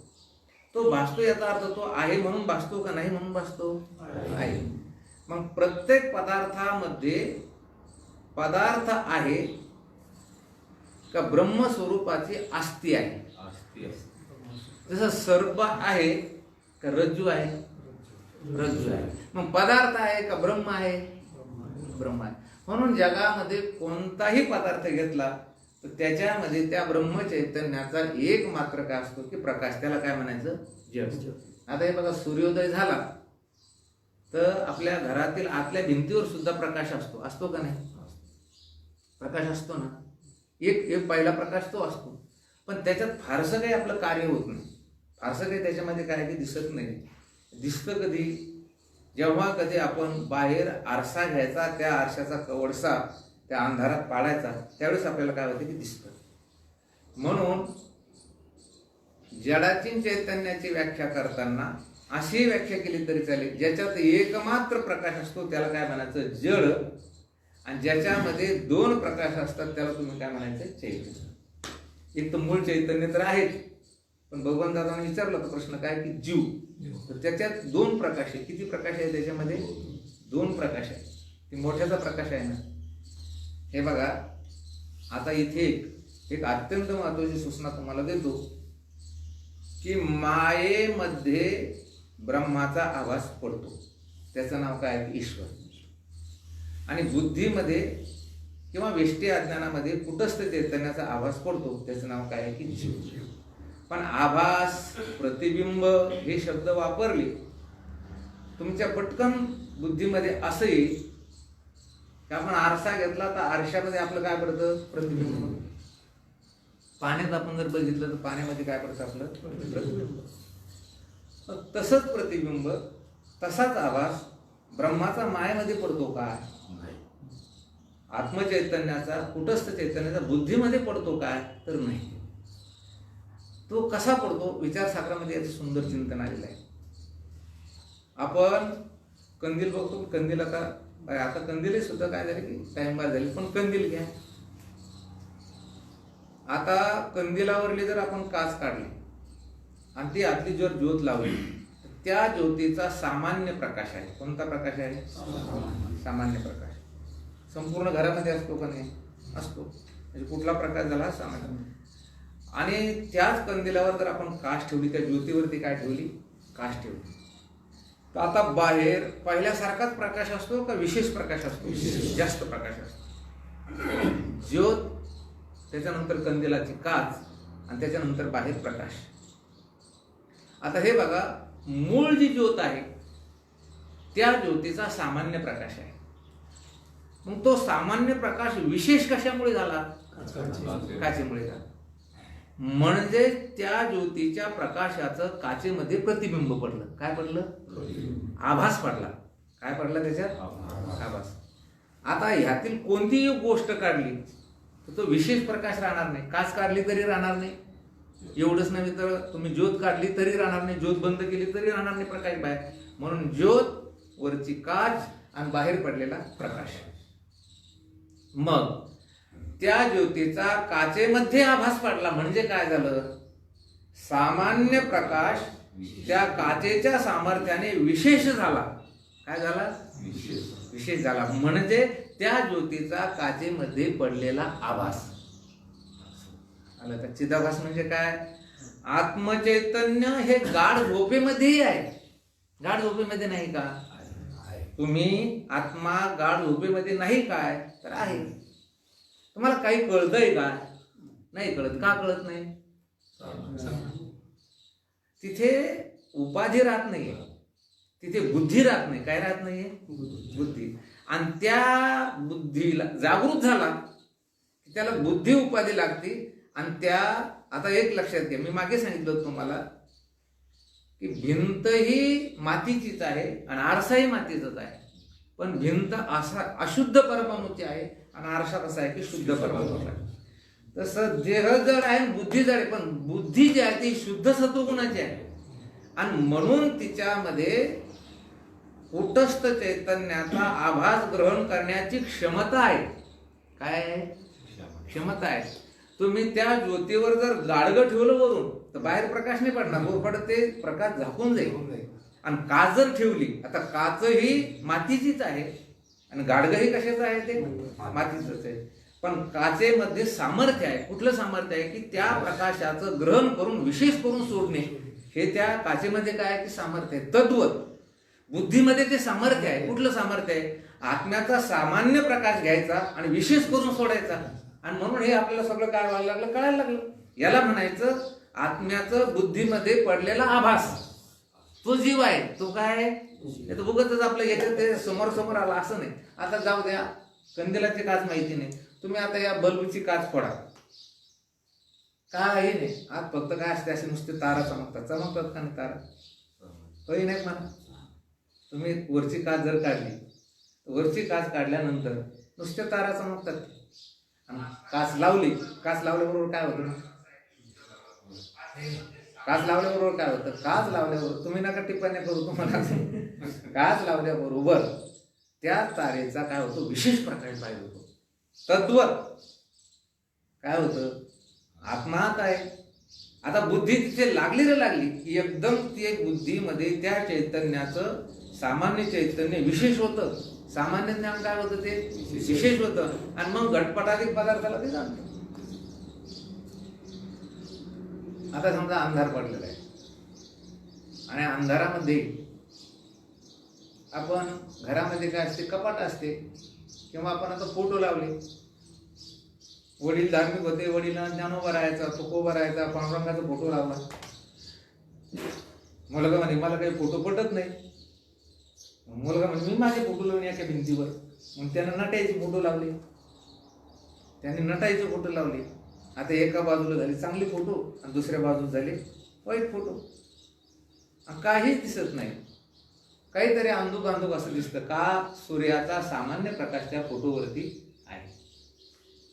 तो भासतो याचा अर्थ तो आहे म्हणून भासतो का नाही म्हणून भासतो? आहे. मग प्रत्येक पदार्थामध्ये पदार्थ आहे का ब्रह्मस्वरूपाची आस्ती आहे? जसं सर्प आहे का रज्जू आहे? रज्जू आहे. मग पदार्थ आहे का ब्रह्म आहे? ब्रह्म आहे. म्हणून जगामध्ये कोणताही पदार्थ घेतला तर त्याच्यामध्ये त्या ब्रह्मचैतन्याचा एक मात्र काय असतो की प्रकाश. त्याला काय म्हणायचं? जड. आता हे बघा, सूर्योदय झाला तर आपल्या घरातील आतल्या भिंतीवर सुद्धा प्रकाश असतो. असतो का नाही? प्रकाश असतो ना. एक पहिला प्रकाश तो असतो. पण त्याच्यात फारसं काही आपलं कार्य होत नाही. फारसं काही त्याच्यामध्ये काय की दिसत नाही. दिसतं कधी? जेव्हा कधी आपण बाहेर आरसा घ्यायचा, त्या आरशाचा कवडसा त्या अंधारात पाडायचा, त्यावेळेस आपल्याला काय होतं की दिसतं. म्हणून जडाची चैतन्याची व्याख्या करताना अशी व्याख्या केली तरी चालेल, ज्याच्यात एकमात्र प्रकाश असतो त्याला काय म्हणायचं? जड. आणि ज्याच्यामध्ये 2 प्रकाश असतात त्याला तुम्ही काय म्हणायचं? चैतन्य. एक तर मूळ चैतन्य तर आहेच, पण भगवान दादाने विचारला तो प्रश्न काय की जीव. तर त्याच्यात 2 प्रकाश आहे. किती प्रकाश आहे त्याच्यामध्ये? 2 प्रकाश आहे. ती मोठ्याचा प्रकाश आहे ना. हे बघा, आता इथे एक अत्यंत महत्वाची सूचना तुम्हाला देतो की मायेमध्ये ब्रह्माचा आभास पडतो. त्याचं नाव काय आहे? ईश्वर. आणि बुद्धीमध्ये किंवा वेष्टी अज्ञानामध्ये कुटस्थ चैतन्याचा आभास पडतो. त्याचं नाव काय आहे की जीव. पण आभास, प्रतिबिंब हे शब्द वापरले तुमच्या पटकन बुद्धीमध्ये असं येईल की आपण आरसा घेतला तर आरशामध्ये आपलं काय पडतं? प्रतिबिंब. पाण्यात आपण जर बघितलं तर पाण्यामध्ये काय पडतं? आपलं प्रतिबिंब. तसंच प्रतिबिंब, तसाच आभास ब्रह्माचा मायेमध्ये पडतो का? आत्मचैतन्याचा कुटस्थ चैतन्याचा बुद्धीमध्ये पडतो काय तर नाही. तो कसा पडतो विचारसागरामध्ये याचं सुंदर चिंतन आलेलं आहे. आपण कंदील बघतो, कंदील आता कंदील सुद्धा काय झाले की टाइमपास झाले, पण कंदील घ्या. आता कंदिलावरली जर आपण काच काढली आणि ती आतली जर ज्योत लावली, त्या ज्योतीचा सामान्य प्रकाश आहे. कोणता प्रकाश आहे? सामान्य प्रकाश. संपूर्ण घरामध्ये असतो का नाही? असतो. म्हणजे कुठला प्रकाश झाला? सामान्य. आणि त्याच कंदिलावर जर आपण काच ठेवली, त्या ज्योतीवरती काय ठेवली? काच ठेवली, तर आता बाहेर पहिल्यासारखाच प्रकाश असतो का विशेष प्रकाश असतो? जास्त प्रकाश असतो. ज्योत, त्याच्यानंतर कंदिलाची काच आणि त्याच्यानंतर बाहेर प्रकाश. आता हे बघा, मूळ जी ज्योत आहे त्या ज्योतीचा सामान्य प्रकाश आहे. मग तो सामान्य प्रकाश विशेष कशामुळे झाला? काचेमुळे झाला. म्हणजे त्या ज्योतीच्या प्रकाशाचं काचेमध्ये प्रतिबिंब पडलं. काय पडलं? आभास पडला. काय पडला त्याच्यात? आभास. आता ह्यातील कोणतीही गोष्ट काढली तर तो विशेष प्रकाश राहणार नाही. काच काढली तरी राहणार नाही. एवढंच नव्हे तर तुम्ही ज्योत काढली तरी राहणार नाही, ज्योत बंद केली तरी राहणार नाही प्रकाश बाहेर. म्हणून ज्योत, वरची काच आणि बाहेर पडलेला प्रकाश. मग त्या ज्योतीचा काचेमध्ये आभास पडला म्हणजे काय झालं? सामान्य प्रकाश त्या काचेच्या सामर्थ्याने विशेष झाला. काय झाला? विशेष झाला. म्हणजे त्या ज्योतीचा काचेमध्ये पडलेला आभास आला. तर चिदाभास म्हणजे काय? आत्मचैतन्य हे गाढ झोपेमध्येही आहे. गाढ झोपेमध्ये नाही का? तुम्ही आत्मा गाढ झोपेमध्ये नाही काय तर आहे. तुम्हाला काही कळतंय का? नाही कळत. का कळत नाही? तिथे उपाधी राहत नाहीये, तिथे बुद्धी राहत नाही. काय राहत नाहीये? बुद्धी. आणि त्या बुद्धीला जागृत झाला की त्याला बुद्धी उपाधी लागते. आणि त्या आता एक लक्षात घ्या, मी मागे सांगितलं तुम्हाला की भिंत ही मातीचीच आहे आणि आरसाही मातीचाच आहे. पण भिंत असा अशुद्ध परमाणूची आहे आणि आरसा कसा आहे की शुद्ध परमाणूचा आहे. तसं देह जड आहे, बुद्धी जड आहे, पण बुद्धी जी आहे ती शुद्ध सत्वगुणाची आहे. आणि म्हणून तिच्यामध्ये कुटस्थ चैतन्याचा आभास ग्रहण करण्याची क्षमता आहे. काय आहे? क्षमता आहे. तुम्ही त्या ज्योतीवर जर गाडगं ठेवलं वरून तर बाहेर प्रकाश नाही पडणार, वर ते प्रकाश झाकून जाईल. आणि काच जर ठेवली, आता काच ही मातीचीच आहे आणि गाडगं ही कशाचं आहे? ते मातीचंच आहे. पण काचेमध्ये सामर्थ्य आहे. कुठलं सामर्थ्य आहे की त्या प्रकाशाचं ग्रहण करून विशेष करून सोडणे, हे त्या काचेमध्ये काय आहे की सामर्थ्य आहे. तद्वत बुद्धीमध्ये ते सामर्थ्य आहे. कुठलं सामर्थ्य आहे? आत्म्याचा सामान्य प्रकाश घ्यायचा आणि विशेष करून सोडायचा. आणि म्हणून हे आपल्याला सगळं काय व्हायला लागलं? कळायला लागलं. याला म्हणायचं आत्म्याचं बुद्धीमध्ये पडलेला आभास. तो जीव आहे. तो काय? तो बघतच आपलं याच्यात ते समोर समोर आला असं नाही. आता जाऊ द्या, कंदिलाची काच माहिती नाही, तुम्ही आता या बल्बची काच फोडा, काही नाही. आज फक्त काय असते, असे नुसते तारा चमकतात. चमकतात का नाही तारा? काही नाही म्हणा. तुम्ही वरची काच जर काढली, वरची काच काढल्यानंतर नुसते तारा चमकतात. आणि काच लावली, काच लावल्याबरोबर काय होतं? काच लावल्याबरोबर काय होतं? काच लावल्याबरोबर तुम्ही नका टिप्पणी करू, तुम्हाला काच लावल्याबरोबर त्या तारेचा काय होतो? विशेष प्रकाश बाहेर होतो. तद्वत काय होतं? आत्मा काय? आता बुद्धी तिथे लागली की एकदम ती बुद्धीमध्ये त्या चैतन्याचं सामान्य चैतन्य विशेष होतं. सामान्य ज्ञान काय होतं? ते विशेष होतं. आणि मग घटपटाधिक पदार्थाला ते जाणतं. आता समजा अंधार पडलेला आहे आणि अंधारामध्ये आपण घरामध्ये काय असते? कपाट असते. किंवा आपण आता फोटो लावले. वडील धार्मिक होते, वडिलांना ज्ञानोबा राहायचा, तुकोबा राहायचा, पांडुरंगाचा फोटो लावला. मुलगा म्हणे मला काही फोटो पटत नाही. मुलगा म्हणजे मी माझे फोटो लावून याच्या भिंतीवर. मग त्यानं नटायचे फोटो लावले, त्याने नटायचे फोटो लावले. आता एका बाजूला झाले चांगले फोटो आणि दुसऱ्या बाजूला झाले वाईट फोटो. काहीच दिसत नाही, काहीतरी अंधुक अंधुक असं दिसतं. का? सूर्याचा सामान्य प्रकाश त्या फोटोवरती आहे.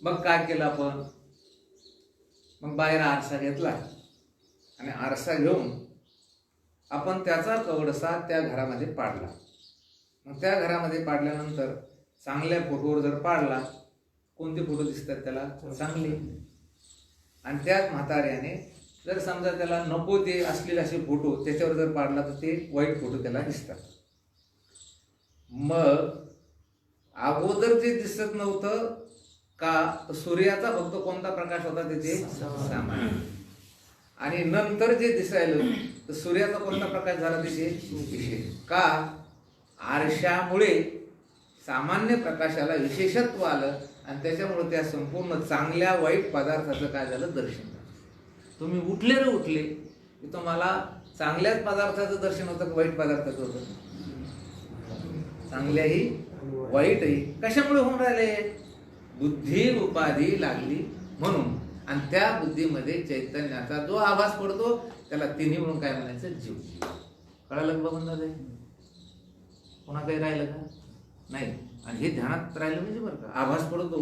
मग काय केलं आपण? मग बाहेर आरसा घेतला आणि आरसा घेऊन आपण त्याचा कवडसा त्या घरामध्ये पाडला. मग त्या घरामध्ये पाडल्यानंतर चांगल्या फोटोवर जर पाडला, कोणते फोटो दिसतात त्याला? चांगले. आणि त्याच म्हाताऱ्याने जर समजा त्याला नको ते असलेले असे फोटो त्याच्यावर जर पाडला तर ते वाईट फोटो त्याला दिसतात. मग अगोदर जे दिसत नव्हतं का, सूर्याचा फक्त कोणता प्रकाश होता तिथे? सामान्य. आणि नंतर जे दिसायलं तर सूर्याचा कोणता प्रकाश झाला तिथे? विशेष. का? आरशामुळे सामान्य प्रकाशाला विशेषत्व आलं आणि त्याच्यामुळे त्या संपूर्ण चांगल्या वाईट पदार्थाचं काय झालं? दर्शन झालं. तुम्ही उठले रे उठले की तुम्हाला चांगल्याच पदार्थाचं दर्शन होतं का वाईट पदार्थाचं होतं? चांगल्याही वाईटही. कशामुळे होऊन राहिले? बुद्धी उपाधी लागली म्हणून. आणि त्या बुद्धीमध्ये चैतन्याचा जो आभास पडतो त्याला तिन्ही म्हणून काय म्हणायचं? जीव. कळालं बघून जाते? पुन्हा काही राहिलं का? नाही. आणि हे ध्यानात राहिलं म्हणजे बरं का, आभास पडतो.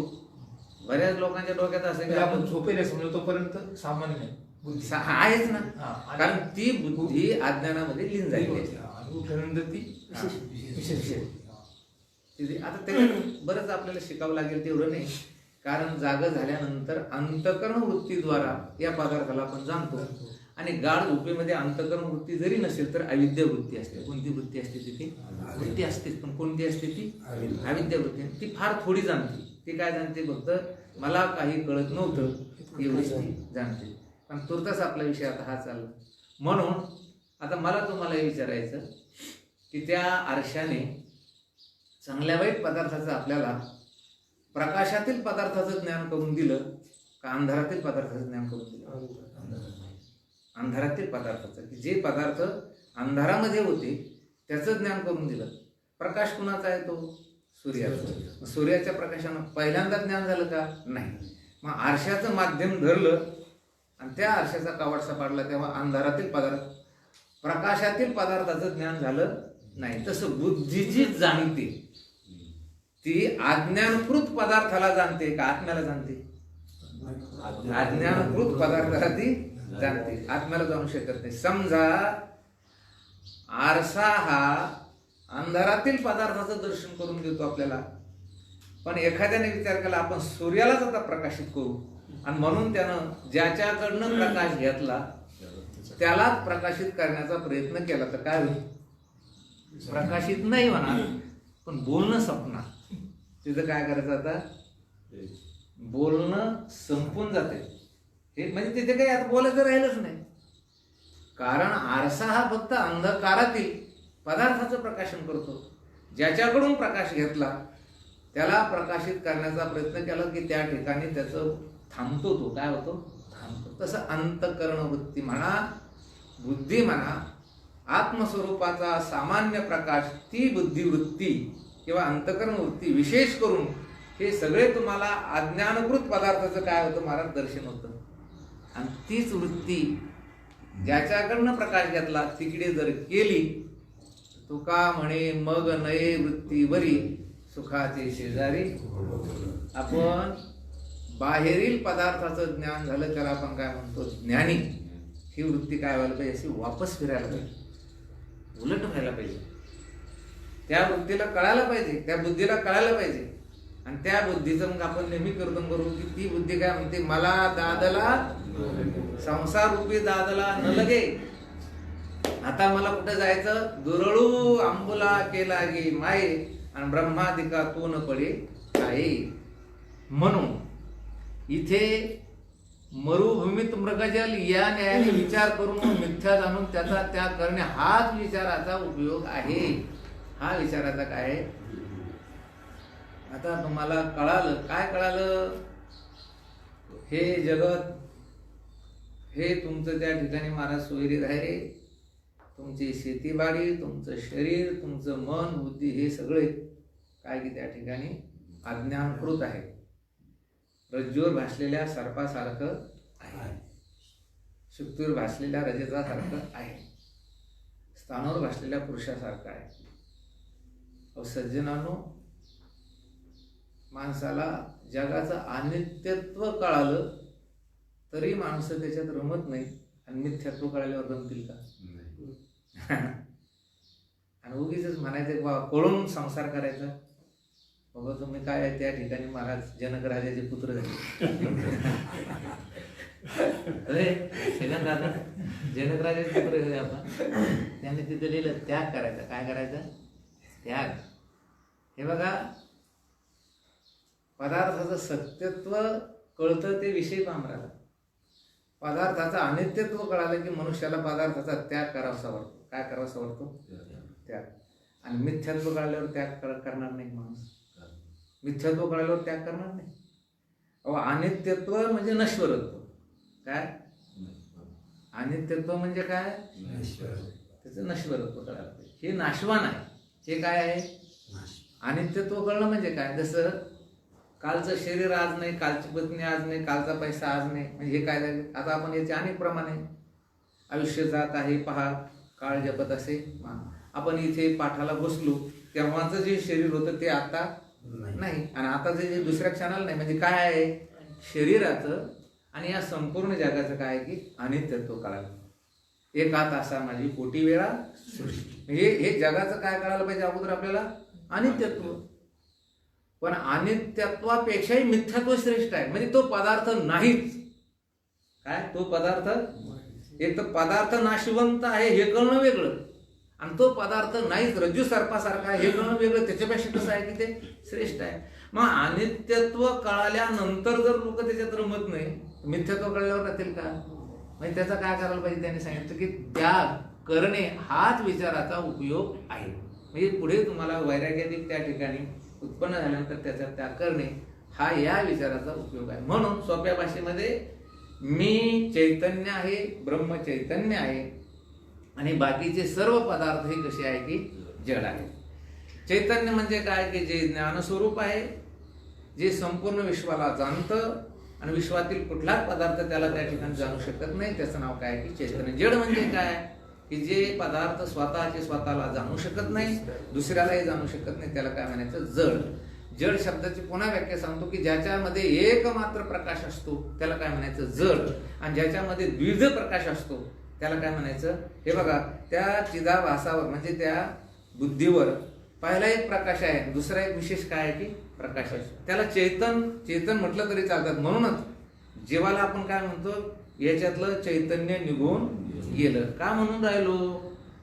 बऱ्याच लोकांच्या डोक्यात असं म्हणजे आपण झोपेला समजतो तोपर्यंत सामान्य नाही, बुद्धी आहेच ना. आणि कारण ती बुद्धी अज्ञानामध्ये लीन झाली आहे. आणि उठल्यानंतर ती विशेष. आता त्याच्यात बरंच आपल्याला शिकावं लागेल, तेवढं नाही. कारण जागं झाल्यानंतर अंतकरण वृत्तीद्वारा या पदार्थाला आपण जाणतो. आणि गाढ झोपेमध्ये अंतकरण वृत्ती जरी नसेल तर अविद्या वृत्ती असते. कोणती वृत्ती असते तिथे? वृत्ती असतेच, पण कोणती असते ती? अविद्या वृत्ती. ती फार थोडी जाणते. ती काय जाणते? फक्त मला काही कळत नव्हतं एवढीच ती जाणते. पण तुर्तास आपला विषय आता हा चालला. म्हणून आता मला तुम्हाला हे विचारायचं की त्या आरशाने चांगल्या वाईट पदार्थाचं आपल्याला प्रकाशातील पदार्थाचं ज्ञान करून दिलं का अंधारातील पदार्थाचं ज्ञान करून दिलं? अंधारातील पदार्थाचं, की जे पदार्थ अंधारामध्ये होते त्याचं ज्ञान करून दिलं. प्रकाश कुणाचा आहे? तो सूर्याचा. सूर्याच्या प्रकाशानं पहिल्यांदा ज्ञान झालं का? नाही. मग आरशाचं माध्यम धरलं आणि त्या आरशाचा कावडसा पाडला तेव्हा अंधारातील पदार्थ, प्रकाशातील पदार्थाचं ज्ञान झालं नाही. तसं बुद्धी जी जाणते ती अज्ञानकृत पदार्थाला जाणते का आत्म्याला जाणते? अज्ञानकृत पदार्थाला ती जाणते, आत्म्याला जाणू शकत नाही. समजा आरसा हा अंधारातील पदार्थाचं दर्शन करून देतो आपल्याला, पण एखाद्याने विचार केला आपण सूर्यालाच आता प्रकाशित करू आणि म्हणून त्यानं ज्याच्याकडनं प्रकाश घेतला त्यालाच प्रकाशित करण्याचा प्रयत्न केला तर काय होईल? प्रकाशित नाही होणार, पण बोलणं संपणार. तिथं काय करायचं? आता बोलणं संपून जाते. हे म्हणजे तिथे काही आता बोलायचं राहिलंच नाही. कारण आरसा हा फक्त अंधकारातील पदार्थाचं प्रकाशन करतो. ज्याच्याकडून प्रकाश घेतला त्याला प्रकाशित करण्याचा प्रयत्न केला की त्या ठिकाणी त्याचं थांबतो. तो काय होतो? थांबतो. तसं अंतकरण वृत्ती म्हणा, बुद्धी म्हणा, आत्मस्वरूपाचा सामान्य प्रकाश, ती बुद्धिवृत्ती किंवा अंतकरण वृत्ती विशेष करून हे सगळे तुम्हाला अज्ञानकृत पदार्थाचं काय होतं? महाराज दर्शन होतं. आणि तीच वृत्ती ज्याच्याकडनं प्रकाश घेतला तिकडे जर केली, तुका म्हणे मग नये वृत्ती बरी सुखाचे शेजारी. आपण बाहेरील पदार्थाचं ज्ञान झालं त्याला आपण काय म्हणतो? ज्ञानी. ही वृत्ती काय व्हायला पाहिजे? अशी वापस फिरायला पाहिजे, उलट व्हायला पाहिजे. त्या वृत्तीला कळायला पाहिजे, त्या बुद्धीला कळायला पाहिजे. आणि त्या बुद्धीचं मग आपण नेहमी कीर्तन करू की ती बुद्धी काय म्हणते? मला दादला संसार रूपी दादला न लगे. आता मला कुठे जायचं? दुरळू आंबुला केला गे माये आणि ब्रह्मादिका तो न पडे काय. म्हणून इथे मरुभूमीत मृगजल या न्यायाने विचार करून मिथ्या जाणून त्याचा त्याग करणे हाच विचाराचा उपयोग आहे. हा विचाराचा काय आहे? आता तुम्हाला कळालं. काय कळालं? हे जगत हे तुमचं त्या ठिकाणी महाराज सोयरीत आहे रे. तुमची शेतीबाडी, तुमचं शरीर, तुमचं मन, बुद्धी हे सगळे काय की त्या ठिकाणी अज्ञानकृत आहे. रज्जूवर भासलेल्या सर्पासारखं आहे, शुक्तीवर भासलेल्या रजतासारखं आहे, स्थानावर भासलेल्या पुरुषासारखं आहे. सज्जनांनो, माणसाला जगाचं अनित्यत्व कळालं तरी माणसं त्याच्यात रमत नाही, आणि मिथ्यात्व कळाल्यावर रमतील का? आणि उगीच म्हणायचं बाबा कळून संसार करायचा. बाबा तुम्ही काय आहे, त्या ठिकाणी महाराज जनक राजाचे पुत्र झाले. अरे सेकंद दादा, जनक राजाचे पुत्र झाले आपण. त्यांनी तिथे लिहिलं त्याग करायचा. काय करायचा? त्याग. हे बघा, पदार्थाचं सत्यत्व कळतं ते विषय पामराला. पदार्थाचं अनित्यत्व कळालं की मनुष्याला पदार्थाचा त्याग करावासा वाटतो. काय करावासा वाटतो? त्याग. आणि मिथ्यात्व कळल्यावर त्याग करणार नाही माणूस. मिथ्यात्व कळल्यावर त्याग करणार नाही. अहो, अनित्यत्व म्हणजे नश्वरत्व. काय अनित्यत्व म्हणजे काय? त्याचं नश्वरत्व कळालं पाहिजे. हे नाशवान आहे. हे काय आहे? अनित्यत्व कळणं म्हणजे काय? जसं कालचं शरीर आज नाही, कालची पत्नी आज नाही, कालचा पैसा आज नाही, म्हणजे हे काय झाले? आता आपण याचे अनेक प्रमाण आहे. आयुष्य जात आहे पहा, काळ जपत असे. आपण इथे पाठाला बसलो तेव्हाचं जे शरीर होतं ते आता नाही, आणि आता जे दुसऱ्या क्षणाला नाही. म्हणजे काय आहे? शरीराचं आणि या संपूर्ण जगाचं काय आहे की अनित्यत्व कळालं. एका तासा माझी कोटी वेळा सृष्टी. हे जगाचं काय कळायला पाहिजे अगोदर आपल्याला? अनित्यत्व. पण अनित्यत्वापेक्षाही मिथ्यात्व श्रेष्ठ आहे. म्हणजे तो पदार्थ नाहीच. काय? तो पदार्थ एक तर पदार्थ नाशवंत आहे हे कळणं वेगळं, आणि तो पदार्थ नाहीच, रज्जू सर्पासारखा आहे हे कळणं वेगळं. त्याच्यापेक्षा कसं आहे की ते श्रेष्ठ आहे. मग अनित्यत्व कळाल्यानंतर जर लोक त्याच्यात रमत नाही, मिथ्यात्व कळल्यावर राहतील का? म्हणजे त्याचा काय करायला पाहिजे? त्यांनी सांगितलं की त्याग करणे हाच विचाराचा उपयोग आहे. म्हणजे पुढे तुम्हाला वैराग्यातील त्या ठिकाणी उत्पन्न झाल्यानंतर त्याचा त्याग करणे हा या विचाराचा उपयोग आहे. म्हणून सोप्या भाषेमध्ये मी चैतन्य आहे, ब्रह्म चैतन्य आहे, आणि बाकीचे सर्व पदार्थ हे कसे आहे की जड आहे. चैतन्य म्हणजे काय की जे ज्ञानस्वरूप आहे, जे संपूर्ण विश्वाला जाणतं, आणि विश्वातील कुठलाच पदार्थ त्याला त्या ठिकाणी जाणू शकत नाही. त्याचं नाव काय की चैतन्य. जड म्हणजे काय की जे पदार्थ स्वतःचे स्वतःला जाणू शकत नाही, दुसऱ्यालाही जाणू शकत नाही, त्याला काय म्हणायचं? जड. जड शब्दाची पुन्हा व्याख्या सांगतो की ज्याच्यामध्ये एकमात्र प्रकाश असतो त्याला काय म्हणायचं? जड. आणि ज्याच्यामध्ये द्विध प्रकाश असतो त्याला काय म्हणायचं? हे बघा, त्या चिदाभासावर म्हणजे त्या बुद्धीवर पहिला एक प्रकाश आहे, दुसरा एक विशेष काय आहे की प्रकाश आहे. त्याला चेतन म्हटलं तरी चालतात. म्हणूनच जीवाला आपण काय म्हणतो? याच्यातलं चैतन्य निघून गेलं. का म्हणून राहिलो?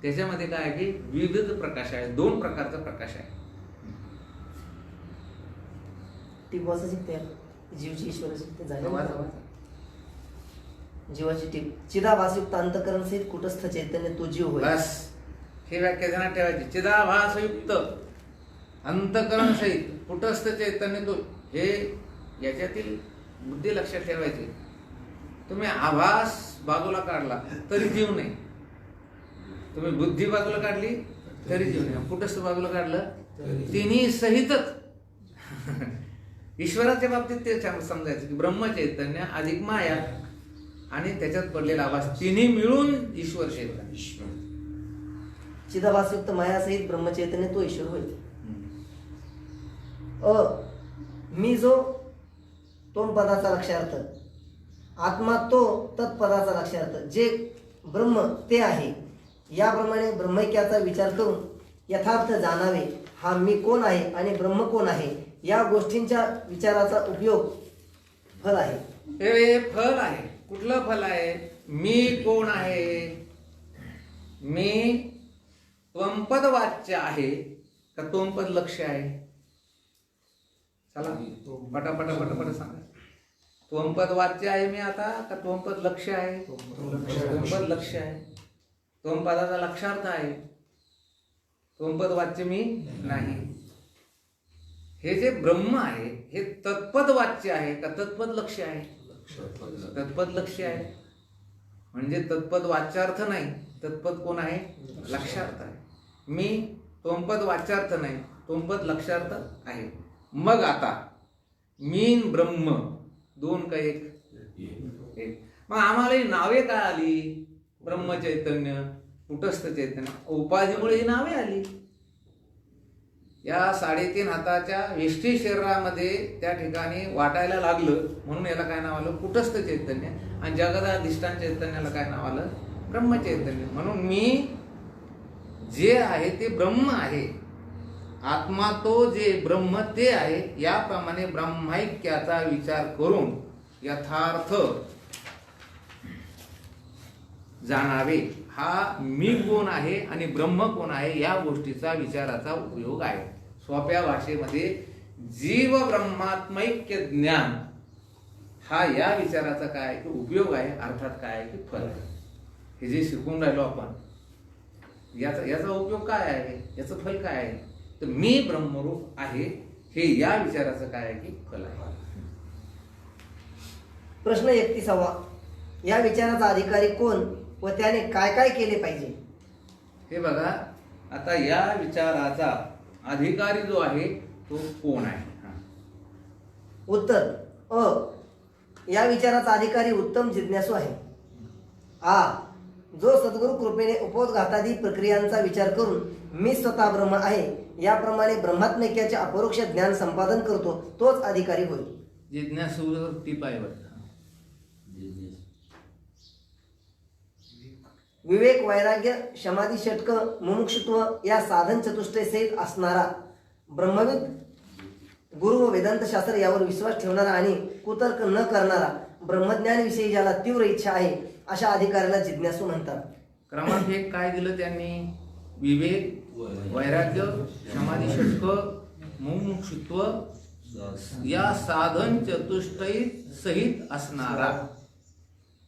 त्याच्यामध्ये काय आहे की विविध प्रकाश आहे, दोन प्रकारचा प्रकाश आहे. टीप वाचायची त्या जीवची ईश्वराची ते झालं. जीवाची टीप. चिदाभासयुक्त अंतःकरण सहित कुटस्थ चैतन्य तो जीव होय. बस, ही व्याख्या ध्यानात ठेवायची. चिदाभासयुक्त अंतःकरण सहित कुटस्थ चैतन्य तो, हे याच्यातील बुद्धी लक्षात ठेवायची. तुम्ही आभास बाजूला काढला तरी जीव नाही, तुम्ही बुद्धी बाजूला काढली तरी जीव नाही, कुटस्थ बाजूला काढलं तिन्ही सहितच. ईश्वराच्या बाबतीत ते समजायचं की ब्रह्मचैतन्य अधिक माया आणि त्याच्यात पडलेला आभास, तिन्ही मिळून ईश्वर चैतन्य. चिदाभासयुक्त मायासहित ब्रह्मचैतन्य तो ईश्वर होय. मी जो तोम पदाचा लक्षार्थ, आत्मा तो तत्पदाचा लक्षार्थ, जे ब्रह्म ते आहे. याप्रमाणे ब्रह्मैक्याचा विचार करून यथार्थ जाणावे. हा मी कोण आहे आणि ब्रह्म कोण आहे या गोष्टींच्या विचाराचा उपयोग फल आहे. हे फल आहे. कुठलं फल आहे? मी कोण आहे? मी त्वंपद वाच्य आहे का त्वंपद लक्ष्य आहे? चला पटापट सांगा. त्वंपद वाच्य आहे मी आता का त्वंपद लक्ष्य आहे? त्वंपद लक्ष्य आहे. त्वंपदाचा लक्षार्थ आहे, त्वंपद वाच्य मी नाही. हे जे ब्रह्म आहे हे तत्पद वाच्य आहे का तत्पद लक्ष्य आहे? तत्पद लक्ष्य आहे. म्हणजे तत्पद वाच्यार्थ नाही, तत्पद कोण आहे? लक्षार्थ आहे. मी त्वंपद वाच्यार्थ नाही, त्वंपद लक्षार्थ आहे. मग आता मी ब्रह्म दोन का एक? एक. मग आम्हाला ही नावे काय आली? ब्रह्मचैतन्य, कुटस्थ चैतन्य, उपाधीमुळे ही नावे आली. या 3.5 हाताच्या वेष्टी शरीरामध्ये त्या ठिकाणी वाटायला लागलं, म्हणून याला काय नाव आलं? कुटस्थ चैतन्य. आणि जगदाधिष्ठान चैतन्याला काय नाव आलं? ब्रह्मचैतन्य. म्हणून मी जे आहे ते ब्रह्म आहे, आत्मा तो जे ब्रह्म ते आहे. याप्रमाणे ब्रह्मैक्याचा विचार करून यथार्थ जाणावे. हा मी कोण आहे आणि ब्रह्म कोण आहे या गोष्टीचा विचाराचा उपयोग आहे. सोप्या भाषेमध्ये जीव ब्रह्मात्मैक्य ज्ञान हा या विचाराचा काय आहे की उपयोग आहे, अर्थात काय आहे की फल आहे. हे जे शिकून राहिलो आपण, याचा उपयोग काय आहे, याचं फल काय आहे? तर मी ब्रह्मरूप आहे हे या विचाराचं काय आहे की फल आहे. प्रश्न 31वा. या विचाराचा अधिकारी कोण व त्याने काय काय केले पाहिजे? हे बघा, आता या विचाराचा अधिकारी जो आहे तो कोण आहे? उत्तर अ. या विचाराचा अधिकारी उत्तम जिज्ञासू आहे. आ. जो सद्गुरु कृपेने उपोद्घातादी प्रक्रियांचा विचार करून मी स्वतः ब्रह्म आहे याप्रमाणे ब्रह्मात्मैक्याचे अपरोक्ष ज्ञान संपादन करतो तोच अधिकारी होय. जिज्ञासू टीप आहे बरं. विवेक, वैराग्य, समाधी, षटक, मुमुक्षुत्व या साधन चतुष्टय सहित असणारा ब्रह्मविद गुरु व वेदांत शास्त्र यावर विश्वास ठेवणारा आणि कुतर्क न करणारा ब्रह्मज्ञानाविषयी ज्याला तीव्र इच्छा आहे अशा अधिकाऱ्याला जिज्ञासू म्हणतात. क्रमांक 1 काय दिलं त्यांनी? विवेक, वैराग्य, समाधी, षटक, मुमुक्षुत्व या साधन चतुष्टय सहित असणारा,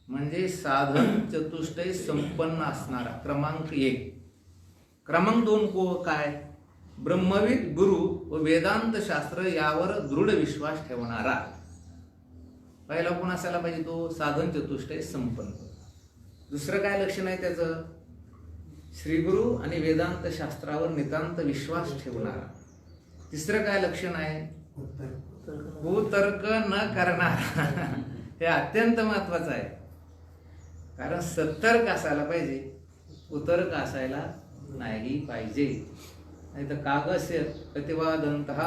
म्हणजे साधन चतुष्टय संपन्न असणारा. क्रमांक 1. क्रमांक 2 को काय? ब्रह्मविद गुरु व वेदांत शास्त्र यावर दृढ विश्वास ठेवणारा. पहिला कोण असायला पाहिजे? तो साधन चतुष्टय संपन्न. दुसरं काय लक्षण आहे त्याचं? श्रीगुरु आणि वेदांत शास्त्रावर नितांत विश्वास ठेवणारा. तिसरं काय लक्षण आहे? कुतर्क न करणारा. हे अत्यंत महत्वाचं आहे, कारण सतर्क असायला पाहिजे, कुतर्क असायला नाही पाहिजे. नाही तर कागस्य प्रतिवादंतः,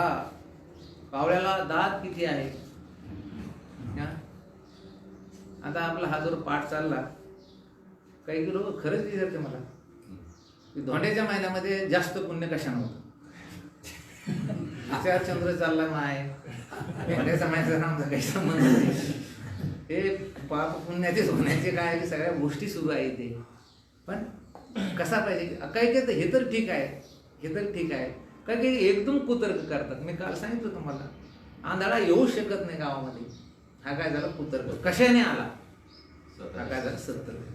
कावळ्याला दात किती आहे? आता आपला हा जर पाठ चालला, काही लोक खरंच विचारते मला की धोंड्याच्या महिन्यामध्ये जास्त पुण्य कशानं होतं? विचार चंद्र चालला नाही, धोंड्याच्या महिन्याचा आमचा काही संबंध नाही. हे पाप पुण्याचेच होण्याचे काय सगळ्या गोष्टी सुरू आहे ते. पण कसा पाहिजे? काही तर हे तर ठीक आहे, हे तर ठीक आहे. काही एकदम कुतर्क करतात. मी काल सांगितलं तुम्हाला, आंधळा येऊ शकत नाही गावामध्ये. हा काय झाला? कुतर्क. कशाने आला? हा काय झाला? सतर्क.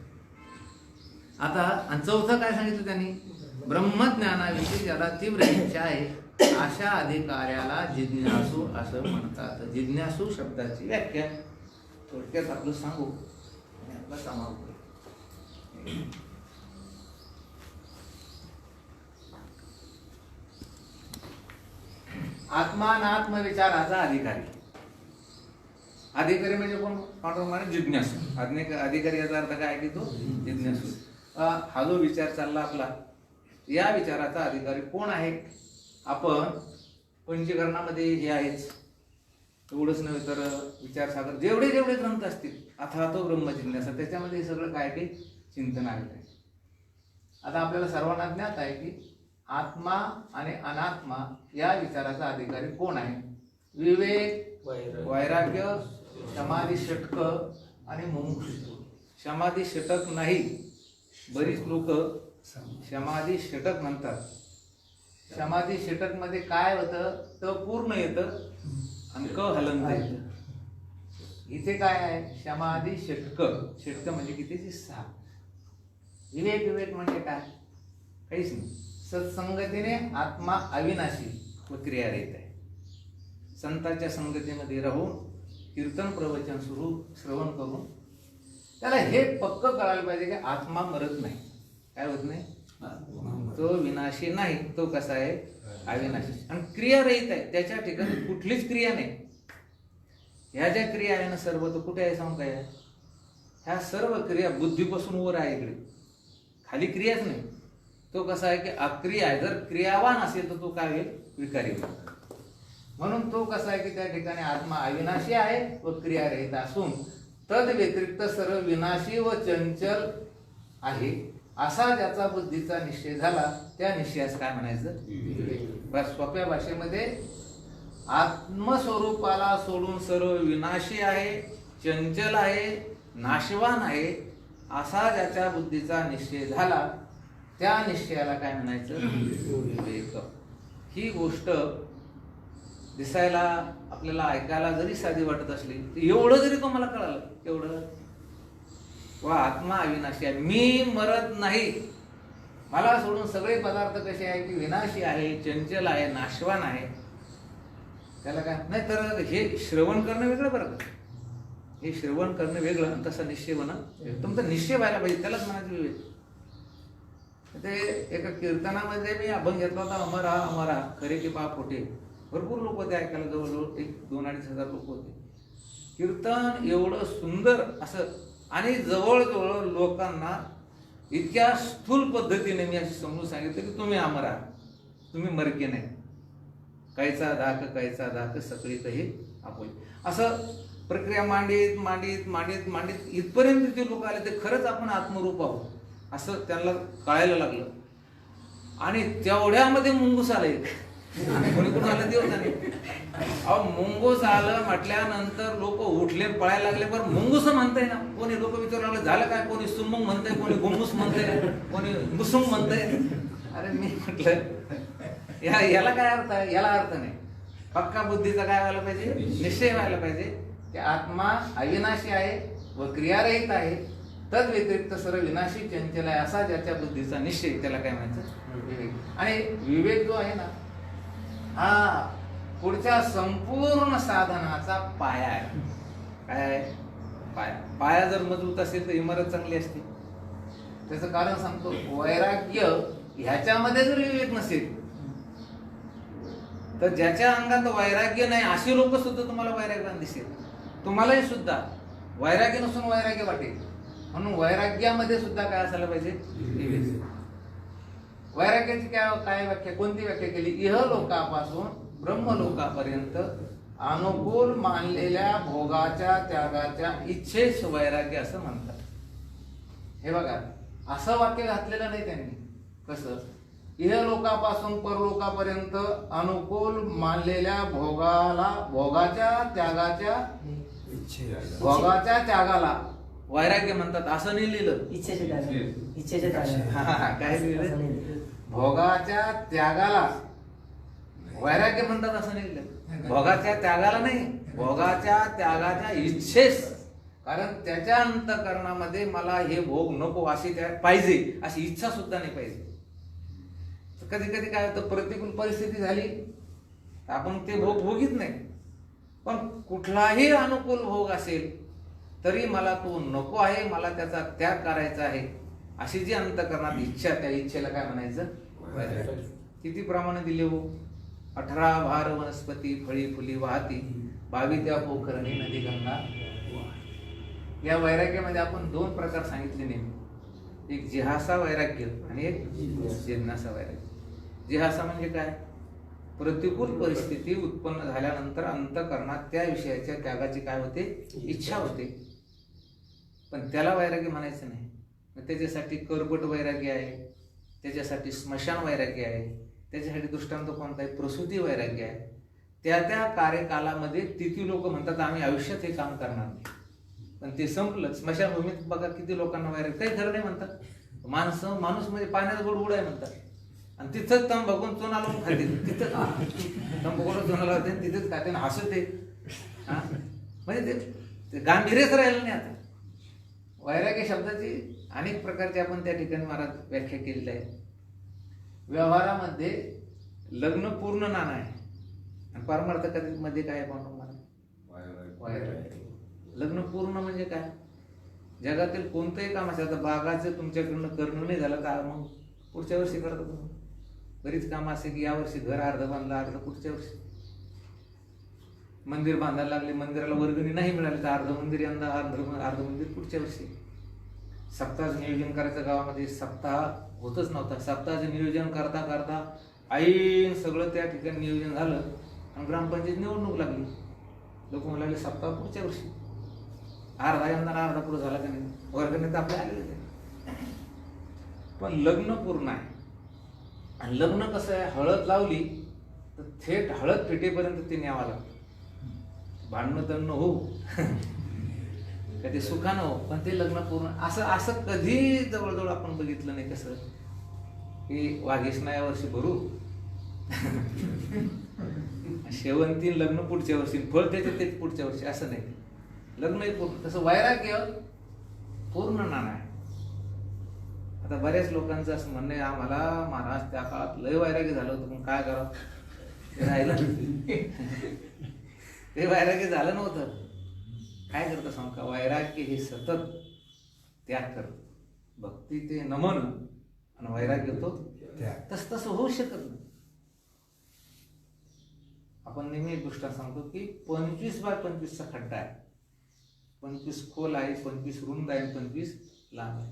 आता आणि चौथं काय सांगितलं त्यांनी? ब्रह्मज्ञानाविषयी ज्याला तीव्र इच्छा आहे अशा अधिकाऱ्याला जिज्ञासू असं म्हणतात. जिज्ञासू शब्दाची व्याख्या थोडक्यात आपलं सांगू आणि आपला समारोप करू. आत्मानात्मविचाराचा अधिकारी. अधिकारी म्हणजे कोण? पांडुरंग जिज्ञासू. अधिकारी याचा अर्थ काय की तो जिज्ञासू. हा जो विचार चालला आपला, या विचाराचा अधिकारी कोण आहे? आपण पंचकरणामध्ये हे आहेच, एवढंच नव्हे तर विचारसागर जेवढे जेवढे ग्रंथ असतील, अथातो ब्रह्मजिज्ञासा, त्याच्यामध्ये हे सगळं काय की चिंतन आहे. आता आपल्याला सर्वांना ज्ञात आहे की आत्मा आणि अनात्मा या विचाराचा अधिकारी कोण आहे? विवेक, वैराग्य, समाधी, षटक आणि मुमुक्षुत्व. समाधी षटक नाही, बरीच लोक समाधी षटक म्हणतात. समाधी षटक मध्ये काय होतं? त पूर्ण येतं आणि क हलंत येतं. इथे काय आहे? समाधी षटक. षटक म्हणजे किती? 6. विवेक, विवेक म्हणजे काय? काहीच नाही. सत्संगतीने आत्मा अविनाशी व क्रियारहित आहे. संतांच्या संगतीमध्ये राहून कीर्तन प्रवचन श्रवण करून त्याला हे पक्क कळायला पाहिजे की आत्मा मरत नाही. काय होत नाही? तो विनाशी नाही. तो कसा आहे? अविनाशी आणि क्रियारहित आहे. त्याच्या ठिकाणी कुठलीच क्रिया नाही. ह्या ज्या क्रिया आहे ना सर्व, तो कुठे आहे सांगू काय? ह्या सर्व क्रिया बुद्धीपासून वर आहे. इकडे खाली क्रियाच नाही. तो कसा आहे की अक्रिय आहे. जर क्रियावान असेल तर तो काय होईल? विकारी होईल. म्हणून तो कसा आहे की त्या ठिकाणी आत्मा अविनाशी आहे व क्रियारहित असून तद व्यतिरिक्त सर्व विनाशी व चंचल आहे असा ज्याचा बुद्धीचा निश्चय झाला त्या निश्चयास काय म्हणायचं? बस सोप्या भाषेमध्ये आत्मस्वरूपाला सोडून सर्व विनाशी आहे, चंचल आहे, नाशवान आहे असा ज्याच्या बुद्धीचा निश्चय झाला त्या निश्चयाला काय म्हणायचं? विवेक. ही गोष्ट दिसायला आपल्याला ऐकायला जरी साधी वाटत असली तर एवढं जरी तुम्हाला कळालं एवढं वा आत्मा अविनाशी आहे, मी मरत नाही, मला सोडून सगळे पदार्थ कसे आहे की विनाशी आहे, चंचल आहे, नाशवान आहे. त्याला काय नाही तर हे श्रवण करणं वेगळं बरं का. हे श्रवण करणं वेगळं आणि तसा निश्चय होणं तुमचा निश्चय व्हायला पाहिजे त्यालाच म्हणायचं विवेक. ते एका कीर्तनामध्ये मी अभंग घेतला होता, अमरा अमरा खरे की बा खोटे. भरपूर लोक होते ऐकायला, जवळजवळ 1-2-2.5 हजार लोक होते. कीर्तन एवढं सुंदर असं आणि जवळजवळ लोकांना इतक्या स्थूल पद्धतीने मी अशी समजून सांगितलं की तुम्ही अमर आहात, तुम्ही मरके नाही. कायचा धाक सगळी काही आपोली असं प्रक्रिया मांडीत मांडीत मांडीत मांडीत इथपर्यंत जे लोक आले ते खरंच आपण आत्मरूप आहोत असं त्यांना कळायला लागलं. आणि तेवढ्यामध्ये मुंगूस आलं एक. कोणी कोण आलं ते होतं नाही. अहो मुंगूस आलं म्हटल्यानंतर लोक उठले पळायला लागले. पण मुंगूस म्हणताय ना, कोणी लोक विचारू लागले झालं काय, कोणी सुमुंग म्हणतंय, कोणी गुंगूस म्हणतंय, कोणी मुसुंग म्हणतंय. अरे मी म्हटलं याला काय अर्थ आहे? याला अर्थ नाही. पक्का बुद्धीचा काय व्हायला पाहिजे? निश्चय व्हायला पाहिजे की आत्मा अविनाशी आहे व क्रियारहित आहे, तद व्यतिरिक्त सर्व विनाशी चंचल आहे असा ज्याच्या बुद्धीचा निश्चय त्याला काय म्हणायचं? विवेक. आणि विवेक जो आहे ना हा पुढच्या संपूर्ण साधनाचा पाया आहे. काय पाया? पाया जर मजबूत असेल तर इमारत चांगली असते. त्याचं कारण सांगतो, वैराग्य ह्याच्यामध्ये जर विवेक नसेल तर ज्याच्या अंगात वैराग्य नाही असे लोक सुद्धा तुम्हाला वैराग्यवान दिसेल. तुम्हालाही सुद्धा वैराग्य नसून वैराग्य वाटेल. म्हणून वैराग्यामध्ये सुद्धा काय असायला पाहिजे? विवेक. वैराग्याची काय व्याख्या, कोणती व्याख्या केली? इहलोकापासून ब्रह्मलोकापर्यंत अनुकूल मानलेल्या भोगाच्या त्यागाच्या इच्छेस वैराग्य असं म्हणतात. हे बघा असं वाक्य घातलेलं नाही त्यांनी. कसं? इहलोकापासून परलोकापर्यंत अनुकूल मानलेल्या भोगाच्या त्यागाला वैराग्य म्हणतात असं नाही लिहिलं. काय लिहिलं? भोगाच्या त्यागाला वैराग्य म्हणतात असं नाही लिहिलं. भोगाच्या त्यागाला नाही, भोगाच्या त्यागाच्या इच्छेस. कारण त्याच्या अंतःकरणामध्ये मला हे भोग नको अशी पाहिजे अशी इच्छा सुद्धा नाही पाहिजे. कधी कधी काय होतं, प्रतिकूल परिस्थिती झाली आपण ते भोग भोगीत नाही. पण कुठलाही अनुकूल भोग असेल तरी मला तो नको आहे, मला त्याचा त्याग करायचा आहे अशी जी अंतःकरणात इच्छा, त्या इच्छेला काय म्हणायचं? किती प्रमाणे दिले हो? 18 भार वनस्पती फळी फुली वाहती 22 त्या पोखरणी नदी गंगा. या वैराग्यामध्ये आपण 2 प्रकार सांगितले नेहमी. एक जिहासा वैराग्य आणि एक जिज्ञासा वैराग्य. जिहासा म्हणजे काय? प्रतिकूल परिस्थिती उत्पन्न झाल्यानंतर अंतःकरणात त्या विषयाच्या त्यागाची काय होते? इच्छा होते. पण त्याला वैराग्य म्हणायचं नाही. मग त्याच्यासाठी करपट वैराग्य आहे, त्याच्यासाठी स्मशान वैराग्य आहे, त्याच्यासाठी दृष्टांत कोणता आहे? प्रसूती वैराग्य आहे. त्या त्या कार्यकालामध्ये तिथे लोक म्हणतात आम्ही आयुष्यात हे काम करणार नाही. पण ते संपलं. स्मशानभूमीत बघा किती लोकांना वैराग्य, काही खरं नाही म्हणतात. माणूस म्हणजे पाण्यात गोडगोड आहे म्हणतात. आणि तिथंच तम बघून चुना लावून खाते, तिथंच तम बघून चुना लावते तिथेच खाते आणि हसते. म्हणजे ते गांभीर्यच राहिलं नाही. आता वैराग्य शब्दाची अनेक प्रकारचे आपण त्या ठिकाणी महाराज व्याख्या केलेली आहे. व्यवहारामध्ये लग्न पूर्ण नाणं आहे आणि पारमार्थ मध्ये काय आहे? वैराग्य. लग्न पूर्ण म्हणजे काय? जगातील कोणतंही काम असेल, आता बागाचं तुमच्याकडनं करणं नाही झालं का मग पुढच्या वर्षी करता तुम्ही. बरीच कामं असे की या वर्षी घर अर्ध बांधलं, अर्ध पुढच्या वर्षी. मंदिर बांधायला लागले, मंदिराला वर्गणी नाही मिळाली तर अर्ध मंदिर यंदा, अर्ध मंदिर पुढच्या वर्षी. सप्ताह नियोजन करायचं गावामध्ये, सप्ताह होतच नव्हता. सप्ताहाचं नियोजन करता करता ऐन सगळं त्या ठिकाणी नियोजन झालं आणि ग्रामपंचायत निवडणूक लागली. लोक म्हणाले सप्ताह पुढच्या वर्षी. अर्धा यंदा अर्धा पुढं झाला का नाही, वर्गणी तर आपल्या आलेले आहे. पण लग्न पूर्ण आहे. आणि लग्न कसं आहे, हळद लावली तर थेट हळद पेटेपर्यंत ते न्यावं लागतं. भांडणं तणणं हो कधी सुखानं हो, पण ते लग्न पूर्ण. असं असं कधी जवळजवळ आपण बघितलं नाही. कसं की वाघेशना या वर्षी भरू शेवंती लग्न पुढच्या वर्षी, फळ त्याचे तेच पुढच्या वर्षी, असं नाही. लग्नही पूर्ण. तसं वैराग्य पूर्ण नाणं आहे. आता बऱ्याच लोकांचं असं म्हणणं आहे, आम्हाला महाराज त्या काळात लय वैराग्य झालं होतं, पण काय करावं ते राहिलं. ते वैराग्य झालं नव्हतं. काय करतं सांग का, वैराग्य हे सतत त्याग करत. भक्ती ते नमन आणि वैराग्य तो तसं होऊ शकत नाही. आपण नेहमी एक गोष्ट सांगतो की 25x25 चा खड्डा आहे. 25 खोल आहे, 25 रुंद आहे, 25 लांब आहे.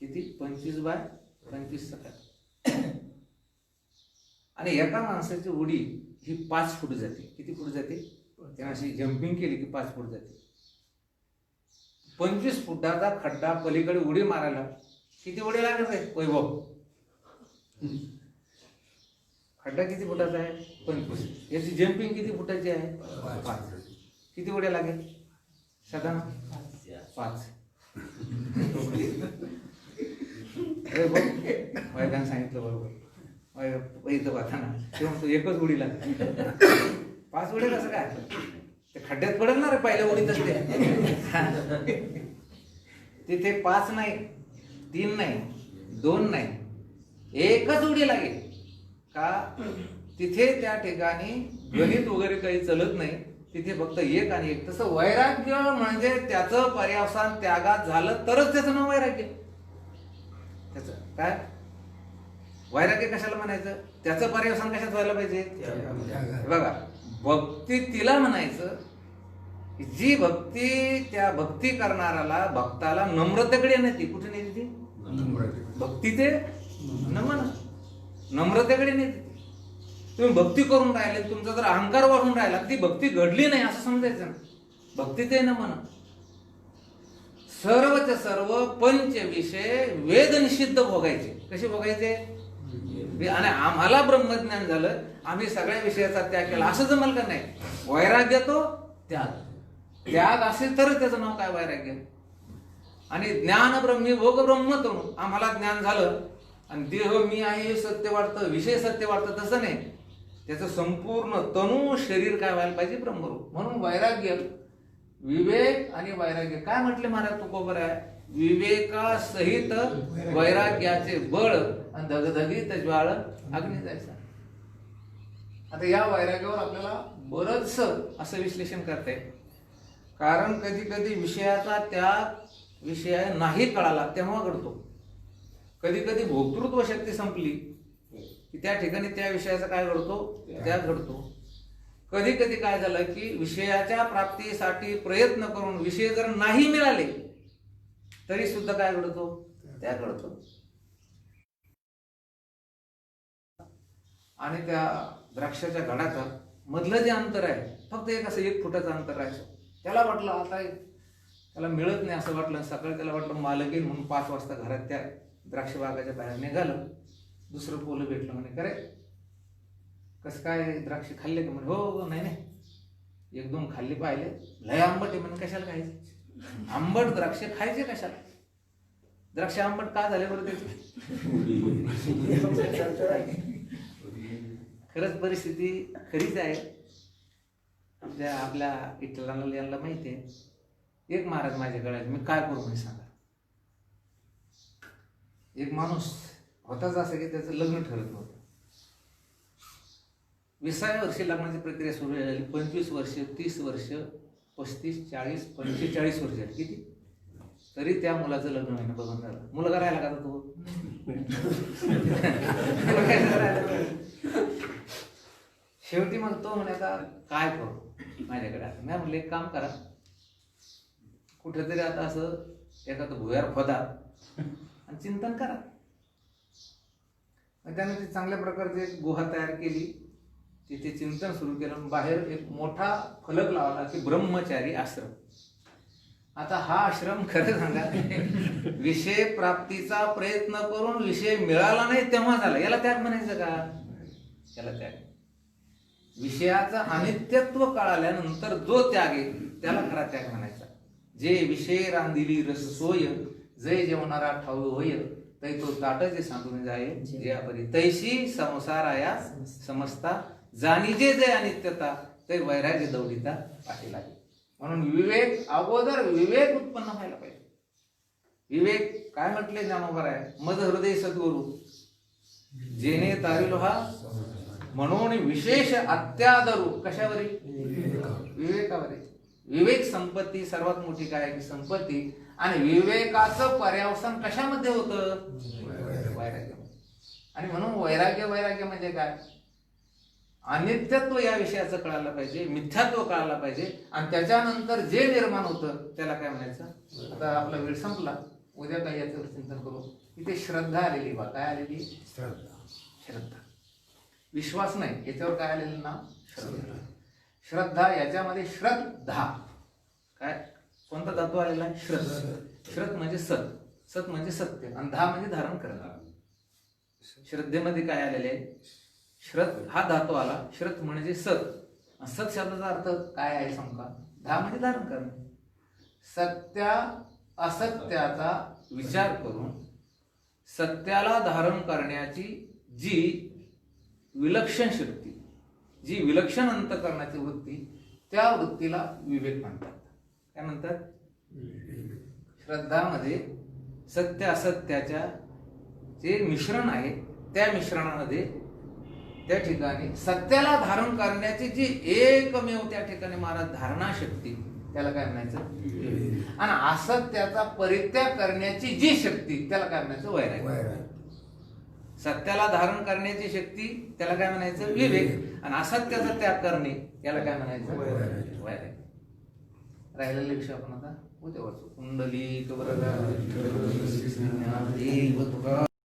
किती? 25x25 चा खड्डा. आणि एका माणसाची उडी ही 5 फूट जाते. किती फूट जाते? त्यानं अशी जम्पिंग केली की 5 फूट जाते. 25 फुटाचा खड्डा पलीकडे उडी मारायला किती उडी लागत आहे वैभव? खड्डा किती फुटाचा आहे? 25. याची जम्पिंग किती फुटाची आहे? 5. किती उड्या लागेल? साधारण 5. वैद्यानं सांगितलं बरोबर. इथं पाहताना ते म्हणतो एकच उडी लागते. 5 उड्या कसं काय? ते खड्ड्यात पडेल ना रे पहिल्या उडीतच ते. तिथे 5 नाही, 3 नाही, 2 नाही, एकच उडी लागेल. का? तिथे त्या ठिकाणी गणित वगैरे काही चलत नाही. तिथे फक्त 1 आणि 1. तसं वैराग्य म्हणजे त्याचं पर्यावसान त्यागात झालं तरच त्याचं नाव वैराग्य. त्याचं काय वैराग्य कशाला म्हणायचं? त्याचं पर्यावसान कशात व्हायला पाहिजे? बघा, भक्ती तिला म्हणायचं जी भक्ती त्या भक्ती करणाऱ्याला भक्ताला नम्रतेकडे नेते. कुठे नेते ती? भक्ती ते नमन, नम्रतेकडे नेते. तुम्ही भक्ती करून राहिले, तुमचा जर अहंकार वाढून राहिला, ती भक्ती घडली नाही असं समजायचं ना. भक्ती ते नमन. सर्वच सर्व पंच विषय वेद निषिद्ध भोगायचे. कसे भोगायचे? आणि आम्हाला ब्रह्मज्ञान झालं, आम्ही सगळ्या विषयाचा त्याग केला असं जमल का? नाही. वैराग्य तो त्याग. त्याग असेल तर त्याचं नाव काय? वैराग्य. आणि ज्ञान ब्रह्मी भोग ब्रह्म तणू. आम्हाला ज्ञान झालं आणि देह मी आहे हे सत्य वाटतं, विषय सत्य वाटतं, तसं नाही. त्याचं संपूर्ण तनू शरीर काय व्हायला पाहिजे? ब्रह्मरूप. म्हणून वैराग्य, विवेक आणि वैराग्य. काय म्हटले महाराज तुकोबर आहे? विवेकासहित वैराग्याचे बळ आणि धगधगीत ज्वाळ अग्नी जायचा. आता या वैराग्यावर आपल्याला बरंच असं विश्लेषण करता येईल. कारण कधी कधी विषयाचा त्याग विषय नाही कळाला तेव्हा घडतो. कधी कधी भोक्तृत्व शक्ती संपली की त्या ठिकाणी त्या विषयाचा काय घडतो? त्याग घडतो. कधी कधी काय झालं की विषयाच्या प्राप्तीसाठी प्रयत्न करून विषय जर नाही मिळाले तरी सुद्धा काय घडतो? त्याग घडतो. आणि त्या द्राक्षाच्या घडाचा मधलं जे अंतर आहे फक्त एक असं 1 फुटाचं अंतर आहे. त्याला वाटलं आता त्याला मिळत नाही असं वाटलं. सकाळी त्याला वाटलं मालक येईल म्हणून 5 वाजता घरात त्या द्राक्ष बागाच्या बाहेर निघालं. दुसरं पोलं भेटलं. म्हणे करे कसं काय द्राक्ष खाल्ले का? म्हणे हो नाही नाही 1-2 खाल्ली पाहिले. लय आंबट आहे. म्हणे कशाला खायचे? आंबट द्राक्ष खायचे कशाला? द्राक्ष आंबट का झाले बरं त्याची? खरंच परिस्थिती खरीच आहे. आपल्या विठ्ठलाला यांना माहिती आहे. एक महाराज माझ्याकडे आले. मी काय करू म्हणजे सांगा. एक माणूस होताच असं की त्याचं लग्न ठरत नव्हतं. 20व्या वर्षी लग्नाची प्रक्रिया सुरू झाली. 25 वर्ष, 30 वर्ष, 35, 40, 45 वर्ष झाली. किती? तरी त्या मुलाचं लग्न व्हायला बघून झालं. मुलगा राहिला का तो? शेवटी मग तो म्हणे आता काय करू माझ्याकडे. आता मी म्हटलं एक काम करा, कुठेतरी आता असं एखादं भुयार खोदा आणि चिंतन करा. मग त्याने ती चांगल्या प्रकारची एक गुहा तयार केली, तिथे चिंतन सुरू केलं. बाहेर एक मोठा फलक लावला की ब्रह्मचारी आश्रम. आता हा आश्रम खरं सांगा विषय प्राप्तीचा प्रयत्न करून विषय मिळाला नाही तेव्हा झाला, याला त्याग म्हणायचं का? याला त्याग. विषयाचं अनित्यत्व कळाल्यानंतर जो त्याग आहे त्याला खरा त्याग म्हणायचा. जे विषय रांधिली रस सोय, जय जेवणारा ठाऊ होय, तै तो ताट जे सांगून जाय जे आपली तैशी संसाराया समजता, जाणीजे जे अनित्यता ते वैराग्य दौडिता पाठी लागेल. म्हणून विवेक, अगोदर विवेक उत्पन्न व्हायला पाहिजे. विवेक काय म्हटले ज्ञानोबा आहे, मद हृदय सद्गुरु जेने तारिलो हा, म्हणून विशेष अत्यादरू कशावरी? विवेकावरी. विवेक संपत्ती सर्वात मोठी काय आहे की संपत्ती. आणि विवेकाचं पर्यावसान कशामध्ये होतं? वैराग्य. आणि म्हणून वैराग्य म्हणजे काय? अनित्यत्व या विषयाचं कळायला पाहिजे, मिथ्यात्व कळायला पाहिजे. आणि त्याच्यानंतर जे निर्माण होतं त्याला काय म्हणायचं? आता आपला वेळ संपला, उद्या काही याच्यावर चिंतन करू. इथे श्रद्धा आलेली बा, काय आलेली? श्रद्धा. विश्वास नाही, याच्यावर काय आलेलं नाव? श्रद्धा. श्रद्धा. याच्यामध्ये श्रद्धा काय, कोणता धातू आलेला आहे? श्रद्ध. श्रद्ध म्हणजे सत, सत म्हणजे सत्य, आणि धा म्हणजे धारण करणं. श्रद्धेमध्ये काय आलेले आहे? श्रद्ध हा धातू आला. श्रद्ध म्हणजे सत. सत शब्दाचा अर्थ काय आहे सांगा? धा म्हणजे धारण करणं. सत्या असत्याचा विचार करून सत्याला धारण करण्याची जी विलक्षण शक्ती, जी विलक्षण अंतःकरणाची वृत्ती, त्या वृत्तीला विवेक म्हणतात. काय म्हणतात? श्रद्धामध्ये सत्य असत्याच्या जे मिश्रण आहे, त्या मिश्रणामध्ये त्या ठिकाणी सत्याला धारण करण्याची जी एकमेव त्या ठिकाणी महाराज धारणा शक्ती, त्याला काय म्हणायचं? आणि असत्याचा परित्याग करण्याची जी शक्ती, त्याला काय म्हणायचं? वैराग्य. सत्याला धारण करण्याची शक्ती, त्याला काय म्हणायचं? विवेक. आणि असत्याचा त्याग करणे, याला काय म्हणायचं? वैराग्य. राहिलेले विषय आपण आता उद्या वाचू. कुंडली